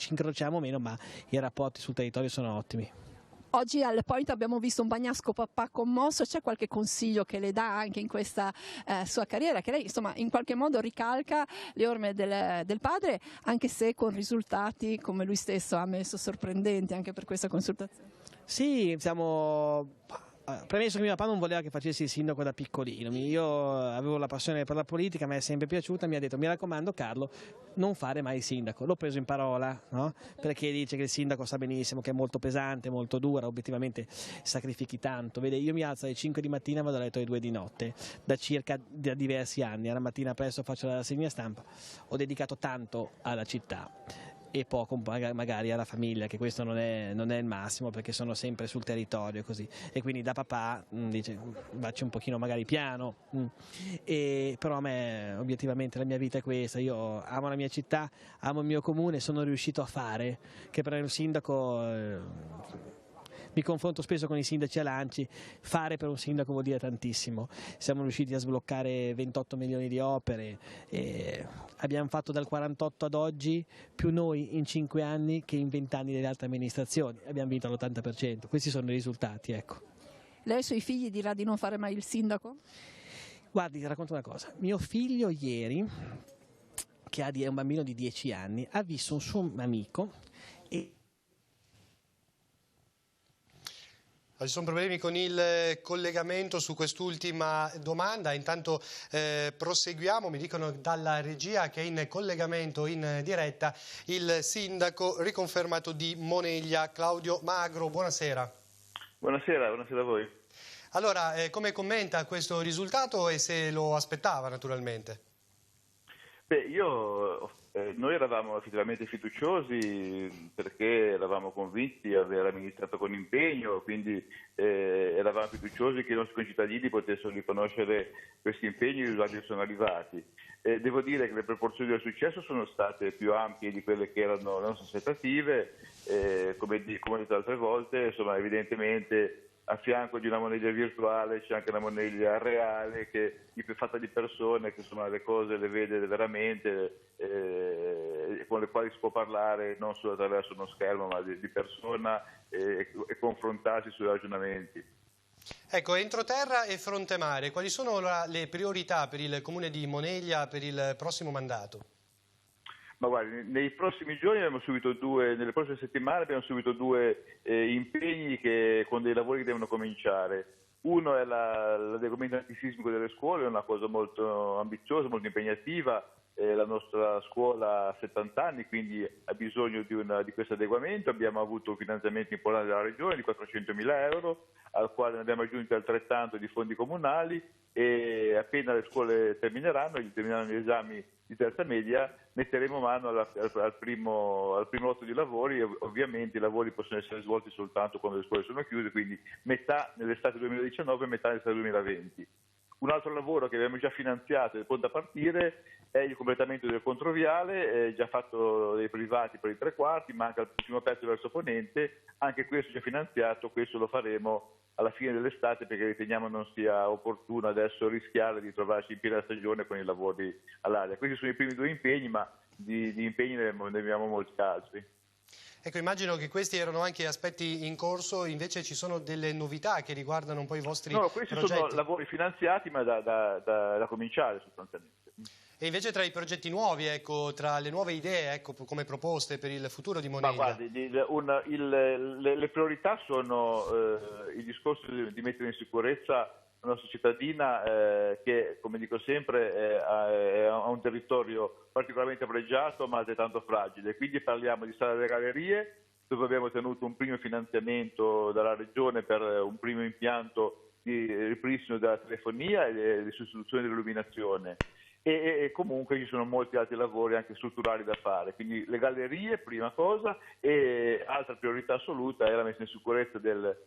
incrociamo meno, ma i rapporti sul territorio sono ottimi. Oggi al Point abbiamo visto un Bagnasco papà commosso, c'è qualche consiglio che le dà anche in questa sua carriera, che lei insomma in qualche modo ricalca le orme del padre, anche se con risultati, come lui stesso ha ammesso, sorprendenti anche per questa consultazione? Sì, premesso che mio papà non voleva che facessi il sindaco da piccolino, io avevo la passione per la politica, mi è sempre piaciuta, mi ha detto: mi raccomando Carlo, non fare mai il sindaco. L'ho preso in parola, no? Perché dice che il sindaco sa benissimo che è molto pesante, molto dura, obiettivamente sacrifichi tanto. Vede, io mi alzo alle 5 di mattina e vado a letto alle 2 di notte, da diversi anni, alla mattina presto faccio la rassegna stampa, ho dedicato tanto alla città e poco magari alla famiglia, che questo non è il massimo perché sono sempre sul territorio così, e quindi da papà dice faccio un pochino magari piano, però a me obiettivamente la mia vita è questa, io amo la mia città, amo il mio comune, sono riuscito a fare, che per il sindaco mi confronto spesso con i sindaci a Lanci, fare per un sindaco vuol dire tantissimo. Siamo riusciti a sbloccare 28 milioni di opere, e abbiamo fatto dal 48 ad oggi più noi in 5 anni che in 20 anni delle altre amministrazioni, abbiamo vinto l'80%, questi sono i risultati, ecco. Lei ai suoi figli dirà di non fare mai il sindaco? Guardi, ti racconto una cosa, mio figlio ieri, che è un bambino di 10 anni, ha visto un suo amico e Ci sono problemi con il collegamento su quest'ultima domanda, intanto proseguiamo, mi dicono dalla regia che è in collegamento in diretta il sindaco riconfermato di Moneglia, Claudio Magro, buonasera. Buonasera a voi. Allora, come commenta questo risultato e se lo aspettava naturalmente? Noi eravamo effettivamente fiduciosi perché eravamo convinti di aver amministrato con impegno, quindi eravamo fiduciosi che i nostri concittadini potessero riconoscere questi impegni e i risultati sono arrivati. Devo dire che le proporzioni del successo sono state più ampie di quelle che erano le nostre aspettative, come ho detto altre volte, insomma, evidentemente a fianco di una moneglia virtuale c'è anche una moneglia reale che è fatta di persone che insomma le cose le vede veramente, con le quali si può parlare non solo attraverso uno schermo, ma di persona e confrontarsi sui ragionamenti. Ecco, entroterra e fronte mare, quali sono le priorità per il Comune di Moneglia per il prossimo mandato? Ma guardi, nei prossimi giorni nelle prossime settimane abbiamo subito due impegni con dei lavori che devono cominciare. Uno è l'adeguamento antisismico delle scuole, è una cosa molto ambiziosa, molto impegnativa. La nostra scuola ha 70 anni, quindi ha bisogno di questo adeguamento. Abbiamo avuto un finanziamento importante dalla Regione di 400.000 euro, al quale ne abbiamo aggiunti altrettanto di fondi comunali, e appena le scuole termineranno gli esami di terza media, metteremo mano al primo lotto di lavori. Ovviamente i lavori possono essere svolti soltanto quando le scuole sono chiuse, quindi metà nell'estate 2019 e metà nell'estate 2020. Un altro lavoro che abbiamo già finanziato e è pronto a partire è il completamento del controviale, già fatto dai privati per i 3/4, manca il primo pezzo verso Ponente, anche questo già finanziato. Questo lo faremo alla fine dell'estate perché riteniamo non sia opportuno adesso rischiare di trovarci in piena stagione con i lavori all'aria. Questi sono i primi due impegni, ma di impegni ne abbiamo molti altri. Ecco, immagino che questi erano anche aspetti in corso, invece ci sono delle novità che riguardano un po' i vostri progetti? No, questi sono lavori finanziati ma da cominciare sostanzialmente. E invece tra i progetti nuovi, ecco, tra le nuove idee, ecco, come proposte per il futuro di Moneglia? Ma guardi, le priorità sono il discorso di mettere in sicurezza la nostra cittadina che, come dico sempre, ha un territorio particolarmente pregiato ma altrettanto fragile. Quindi parliamo di strada delle gallerie, dove abbiamo ottenuto un primo finanziamento dalla Regione per un primo impianto di ripristino della telefonia e di sostituzione dell'illuminazione. E comunque ci sono molti altri lavori anche strutturali da fare, quindi le gallerie prima cosa, e altra priorità assoluta è la messa in sicurezza del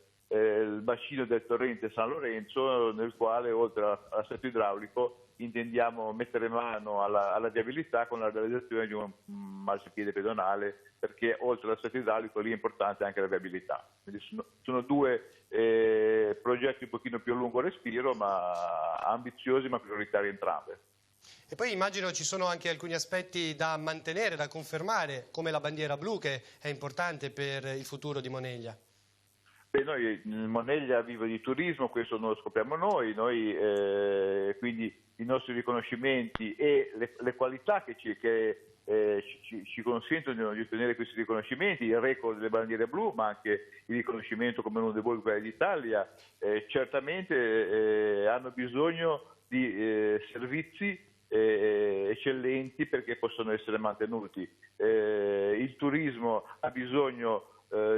bacino del torrente San Lorenzo, nel quale oltre all'assetto idraulico intendiamo mettere mano alla viabilità con la realizzazione di un marciapiede pedonale, perché oltre all'assetto idraulico lì è importante anche la viabilità. Quindi sono due progetti un pochino più a lungo respiro, ma ambiziosi ma prioritari entrambe. E poi immagino ci sono anche alcuni aspetti da mantenere, da confermare, come la bandiera blu, che è importante per il futuro di Moneglia. Beh, noi Moneglia vive di turismo, questo non lo scopriamo noi, quindi i nostri riconoscimenti e le qualità che ci consentono di ottenere questi riconoscimenti, il record delle bandiere blu, ma anche il riconoscimento come uno dei volgari d'Italia, certamente hanno bisogno di servizi eccellenti perché possono essere mantenuti. Il turismo ha bisogno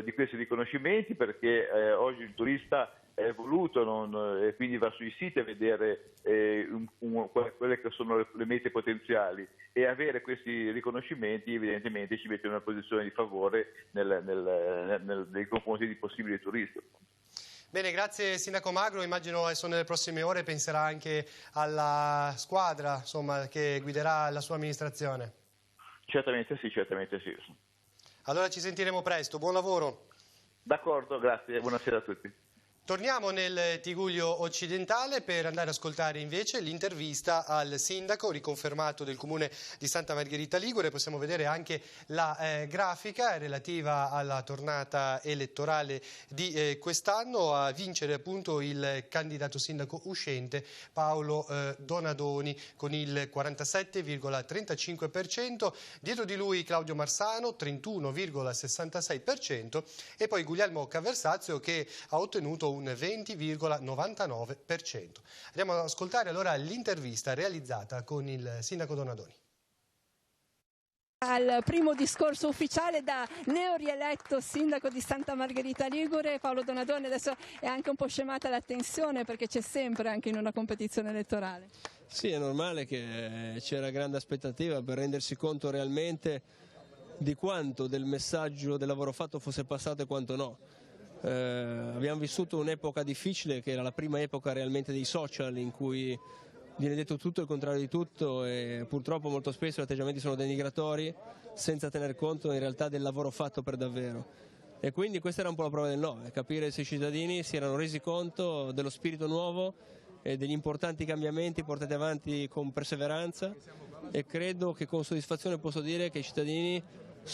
di questi riconoscimenti perché oggi il turista è evoluto e quindi va sui siti a vedere quelle che sono le mete potenziali, e avere questi riconoscimenti evidentemente ci mette in una posizione di favore nei confronti di possibili turisti. Bene, grazie Sindaco Magro, immagino adesso nelle prossime ore penserà anche alla squadra, insomma, che guiderà la sua amministrazione. Certamente sì, certamente sì. Allora ci sentiremo presto, buon lavoro. D'accordo, grazie, buonasera a tutti. Torniamo nel Tigullio occidentale per andare ad ascoltare invece l'intervista al sindaco riconfermato del comune di Santa Margherita Ligure. Possiamo vedere anche la grafica relativa alla tornata elettorale di quest'anno. A vincere appunto il candidato sindaco uscente Paolo Donadoni con il 47,35%, dietro di lui Claudio Marsano 31,66% e poi Guglielmo Caversazio che ha ottenuto un 20,99%. Andiamo ad ascoltare allora l'intervista realizzata con il sindaco Donadoni. Al primo discorso ufficiale da neorieletto sindaco di Santa Margherita Ligure, Paolo Donadoni. Adesso è anche un po' scemata la tensione perché c'è sempre anche in una competizione elettorale. Sì, è normale che c'era grande aspettativa per rendersi conto realmente di quanto del messaggio del lavoro fatto fosse passato e quanto no. Abbiamo vissuto un'epoca difficile che era la prima epoca realmente dei social in cui viene detto tutto e il contrario di tutto e purtroppo molto spesso gli atteggiamenti sono denigratori senza tener conto in realtà del lavoro fatto per davvero. E quindi questa era un po' la prova del 9, capire se i cittadini si erano resi conto dello spirito nuovo e degli importanti cambiamenti portati avanti con perseveranza e credo che con soddisfazione posso dire che i cittadini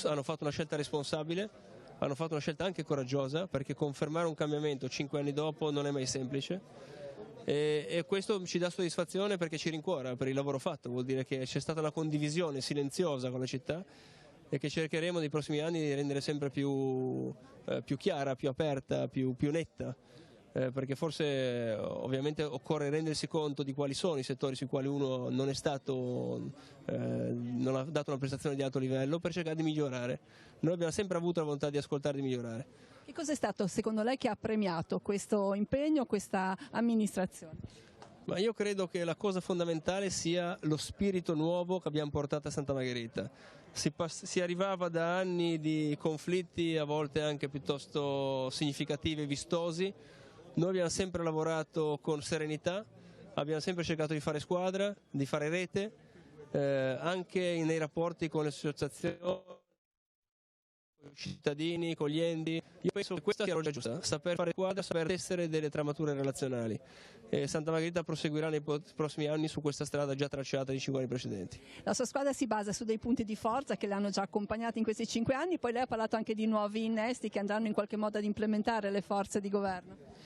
hanno fatto una scelta responsabile, hanno fatto una scelta anche coraggiosa, perché confermare un cambiamento 5 anni dopo non è mai semplice e questo ci dà soddisfazione perché ci rincuora per il lavoro fatto, vuol dire che c'è stata una condivisione silenziosa con la città e che cercheremo nei prossimi anni di rendere sempre più chiara, più aperta, più netta. Perché forse ovviamente occorre rendersi conto di quali sono i settori sui quali uno non è stato, non ha dato una prestazione di alto livello per cercare di migliorare. Noi abbiamo sempre avuto la volontà di ascoltare e di migliorare. Che cosa è stato secondo lei che ha premiato questo impegno, questa amministrazione? Ma io credo che la cosa fondamentale sia lo spirito nuovo che abbiamo portato a Santa Margherita. Si arrivava da anni di conflitti, a volte anche piuttosto significativi e vistosi. Noi abbiamo sempre lavorato con serenità, abbiamo sempre cercato di fare squadra, di fare rete, anche nei rapporti con le associazioni, con i cittadini, con gli enti. Io penso che questa sia la rotta giusta, saper fare squadra, saper tessere delle tramature relazionali. Santa Margherita proseguirà nei prossimi anni su questa strada già tracciata nei 5 anni precedenti. La sua squadra si basa su dei punti di forza che le hanno già accompagnati in questi 5 anni, poi lei ha parlato anche di nuovi innesti che andranno in qualche modo ad implementare le forze di governo.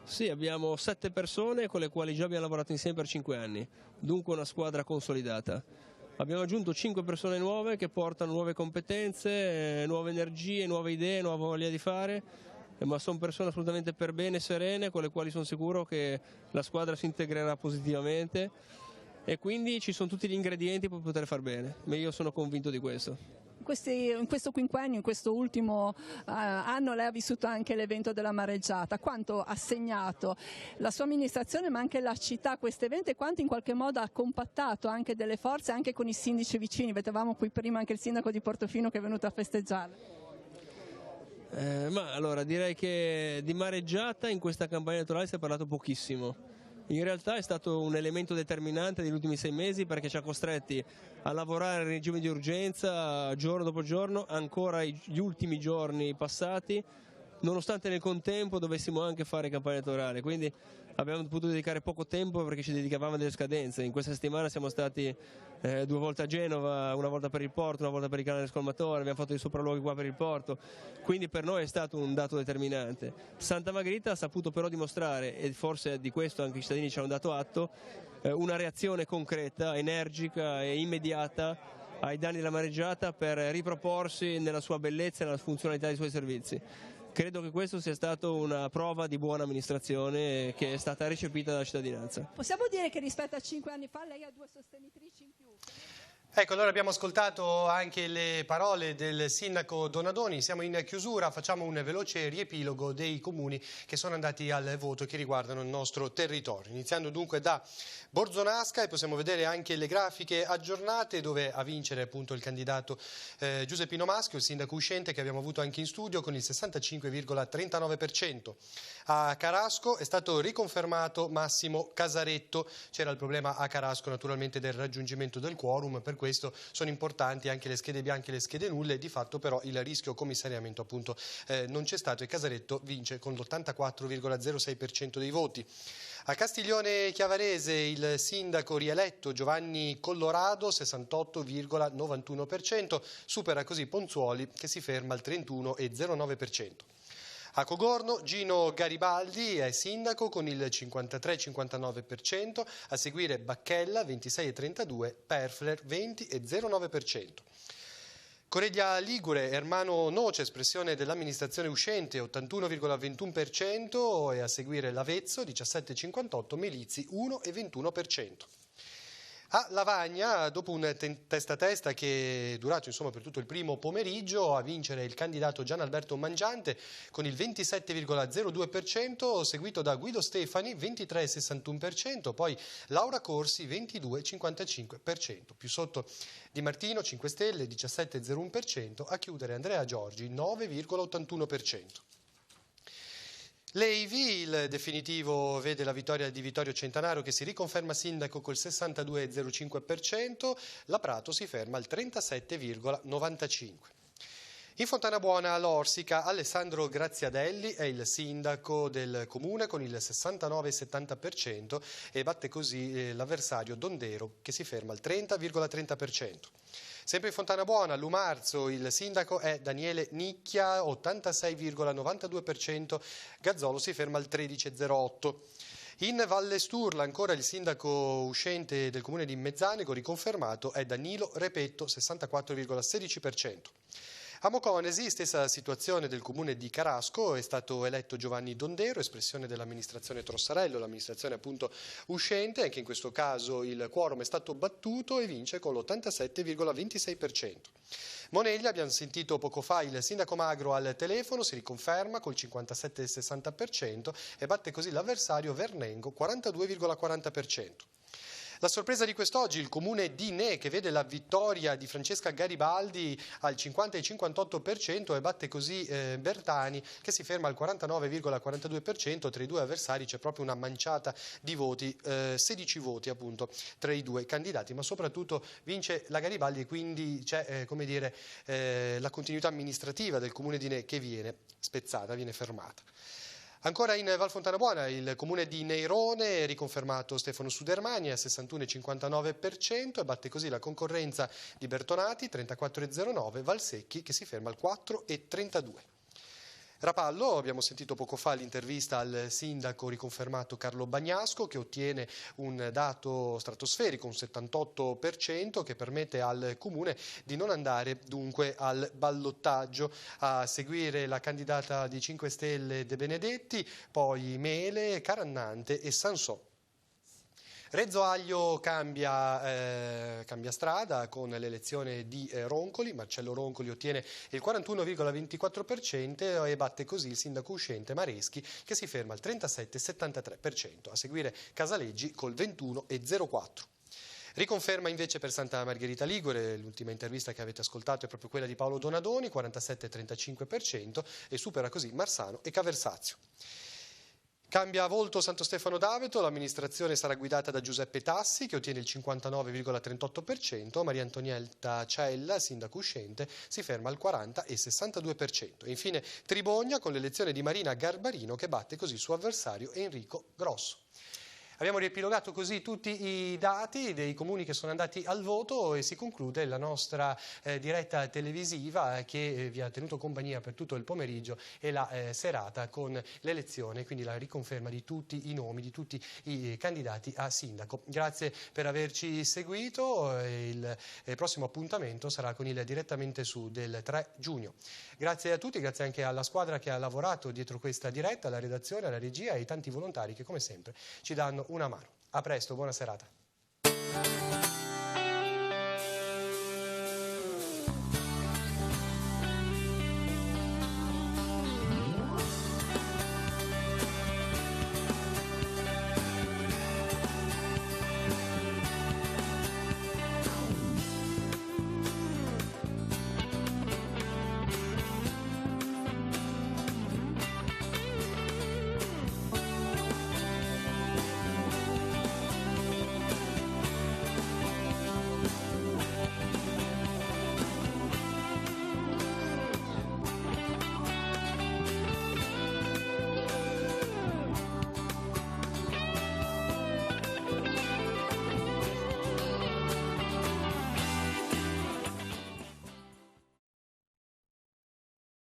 Sì, abbiamo 7 persone con le quali già abbiamo lavorato insieme per 5 anni, dunque una squadra consolidata. Abbiamo aggiunto 5 persone nuove che portano nuove competenze, nuove energie, nuove idee, nuova voglia di fare, ma sono persone assolutamente per bene, serene, con le quali sono sicuro che la squadra si integrerà positivamente e quindi ci sono tutti gli ingredienti per poter far bene, ma io sono convinto di questo. In questo quinquennio, in questo ultimo anno, lei ha vissuto anche l'evento della mareggiata. Quanto ha segnato la sua amministrazione ma anche la città a questo evento e quanto in qualche modo ha compattato anche delle forze anche con i sindaci vicini? Vedevamo qui prima anche il sindaco di Portofino che è venuto a festeggiare. Ma allora direi che di mareggiata in questa campagna elettorale si è parlato pochissimo. In realtà è stato un elemento determinante degli ultimi 6 mesi perché ci ha costretti a lavorare in regime di urgenza giorno dopo giorno, ancora gli ultimi giorni passati, nonostante nel contempo dovessimo anche fare campagna elettorale. Quindi abbiamo potuto dedicare poco tempo perché ci dedicavamo a delle scadenze. In questa settimana siamo stati 2 volte a Genova, una volta per il porto, una volta per il canale Scolmatore, abbiamo fatto dei sopralluoghi qua per il porto, quindi per noi è stato un dato determinante. Santa Margherita ha saputo però dimostrare, e forse di questo anche i cittadini ci hanno dato atto, una reazione concreta, energica e immediata ai danni della mareggiata per riproporsi nella sua bellezza e nella funzionalità dei suoi servizi. Credo che questo sia stato una prova di buona amministrazione che è stata recepita dalla cittadinanza. Possiamo dire che rispetto a 5 anni fa lei ha 2 sostenitrici in più? Ecco, allora abbiamo ascoltato anche le parole del sindaco Donadoni, siamo in chiusura, facciamo un veloce riepilogo dei comuni che sono andati al voto che riguardano il nostro territorio, iniziando dunque da Borzonasca e possiamo vedere anche le grafiche aggiornate dove a vincere appunto il candidato Giuseppino Maschio, il sindaco uscente che abbiamo avuto anche in studio con il 65,39%. A Carasco è stato riconfermato Massimo Casaretto, c'era il problema a Carasco naturalmente del raggiungimento del quorum, per questo sono importanti anche le schede bianche e le schede nulle, di fatto però il rischio commissariamento appunto non c'è stato e Casaretto vince con l'84,06% dei voti. A Castiglione Chiavarese il sindaco rieletto Giovanni Collorado 68,91%, supera così Ponzuoli che si ferma al 31,09%. A Cogorno Gino Garibaldi è sindaco con il 53,59%, a seguire Bacchella 26,32%, Perfler 20,09%. Correggia Ligure, Ermano Noce, espressione dell'amministrazione uscente, 81,21% e a seguire Lavezzo, 17,58%, Melizzi 1,21%. A Lavagna, dopo un testa a testa che è durato insomma per tutto il primo pomeriggio, a vincere il candidato Gian Alberto Mangiante con il 27,02%, seguito da Guido Stefani 23,61%, poi Laura Corsi 22,55%, più sotto Di Martino 5 Stelle 17,01%, a chiudere Andrea Giorgi 9,81%. L'Eivi, il definitivo, vede la vittoria di Vittorio Centanaro che si riconferma sindaco col 62,05%, la Prato si ferma al 37,95%. In Fontanabuona, l'Orsica, Alessandro Graziadelli è il sindaco del comune con il 69,70% e batte così l'avversario Dondero che si ferma al 30,30%. Sempre in Fontanabuona, a Lumarzo, il sindaco è Daniele Nicchia, 86,92%, Gazzolo si ferma al 13,08%. In Valle Sturla ancora il sindaco uscente del comune di Mezzanego riconfermato è Danilo Repetto, 64,16%. A Moconesi, stessa situazione del comune di Carasco, è stato eletto Giovanni Dondero, espressione dell'amministrazione Trossarello, l'amministrazione appunto uscente. Anche in questo caso il quorum è stato battuto e vince con l'87,26%. Moneglia, abbiamo sentito poco fa il sindaco Magro al telefono, si riconferma col 57,60% e batte così l'avversario Vernengo, 42,40%. La sorpresa di quest'oggi, il comune di Ne, che vede la vittoria di Francesca Garibaldi al 50 e 58% e batte così Bertani, che si ferma al 49,42%. Tra i due avversari c'è proprio una manciata di voti, 16 voti appunto tra i due candidati, ma soprattutto vince la Garibaldi e quindi c'è la continuità amministrativa del comune di Ne che viene spezzata, viene fermata. Ancora in Val Fontanabuona il comune di Neirone, riconfermato Stefano Sudermani al 61,59% e batte così la concorrenza di Bertonati, 34,09%, Valsecchi che si ferma al 4,32%. Rapallo, abbiamo sentito poco fa l'intervista al sindaco riconfermato Carlo Bagnasco che ottiene un dato stratosferico, un 78%, che permette al comune di non andare dunque al ballottaggio. A seguire la candidata di 5 Stelle De Benedetti, poi Mele, Carannante e Sansò. Rezzo Aglio cambia strada con l'elezione di Roncoli. Marcello Roncoli ottiene il 41,24% e batte così il sindaco uscente Mareschi che si ferma al 37,73%. A seguire Casaleggi col 21,04%. Riconferma invece per Santa Margherita Ligure, l'ultima intervista che avete ascoltato è proprio quella di Paolo Donadoni, 47,35% e supera così Marsano e Caversazio. Cambia volto Santo Stefano d'Aveto, l'amministrazione sarà guidata da Giuseppe Tassi che ottiene il 59,38%, Maria Antonietta Cella, sindaco uscente, si ferma al 40,62%. E infine Tribogna con l'elezione di Marina Garbarino che batte così il suo avversario Enrico Grosso. Abbiamo riepilogato così tutti i dati dei comuni che sono andati al voto e si conclude la nostra diretta televisiva che vi ha tenuto compagnia per tutto il pomeriggio e la serata con l'elezione, quindi la riconferma di tutti i nomi, di tutti i candidati a sindaco. Grazie per averci seguito, il prossimo appuntamento sarà con il Direttamente Su del 3 giugno. Grazie a tutti, grazie anche alla squadra che ha lavorato dietro questa diretta, alla redazione, alla regia e ai tanti volontari che come sempre ci danno una mano. A presto, buona serata.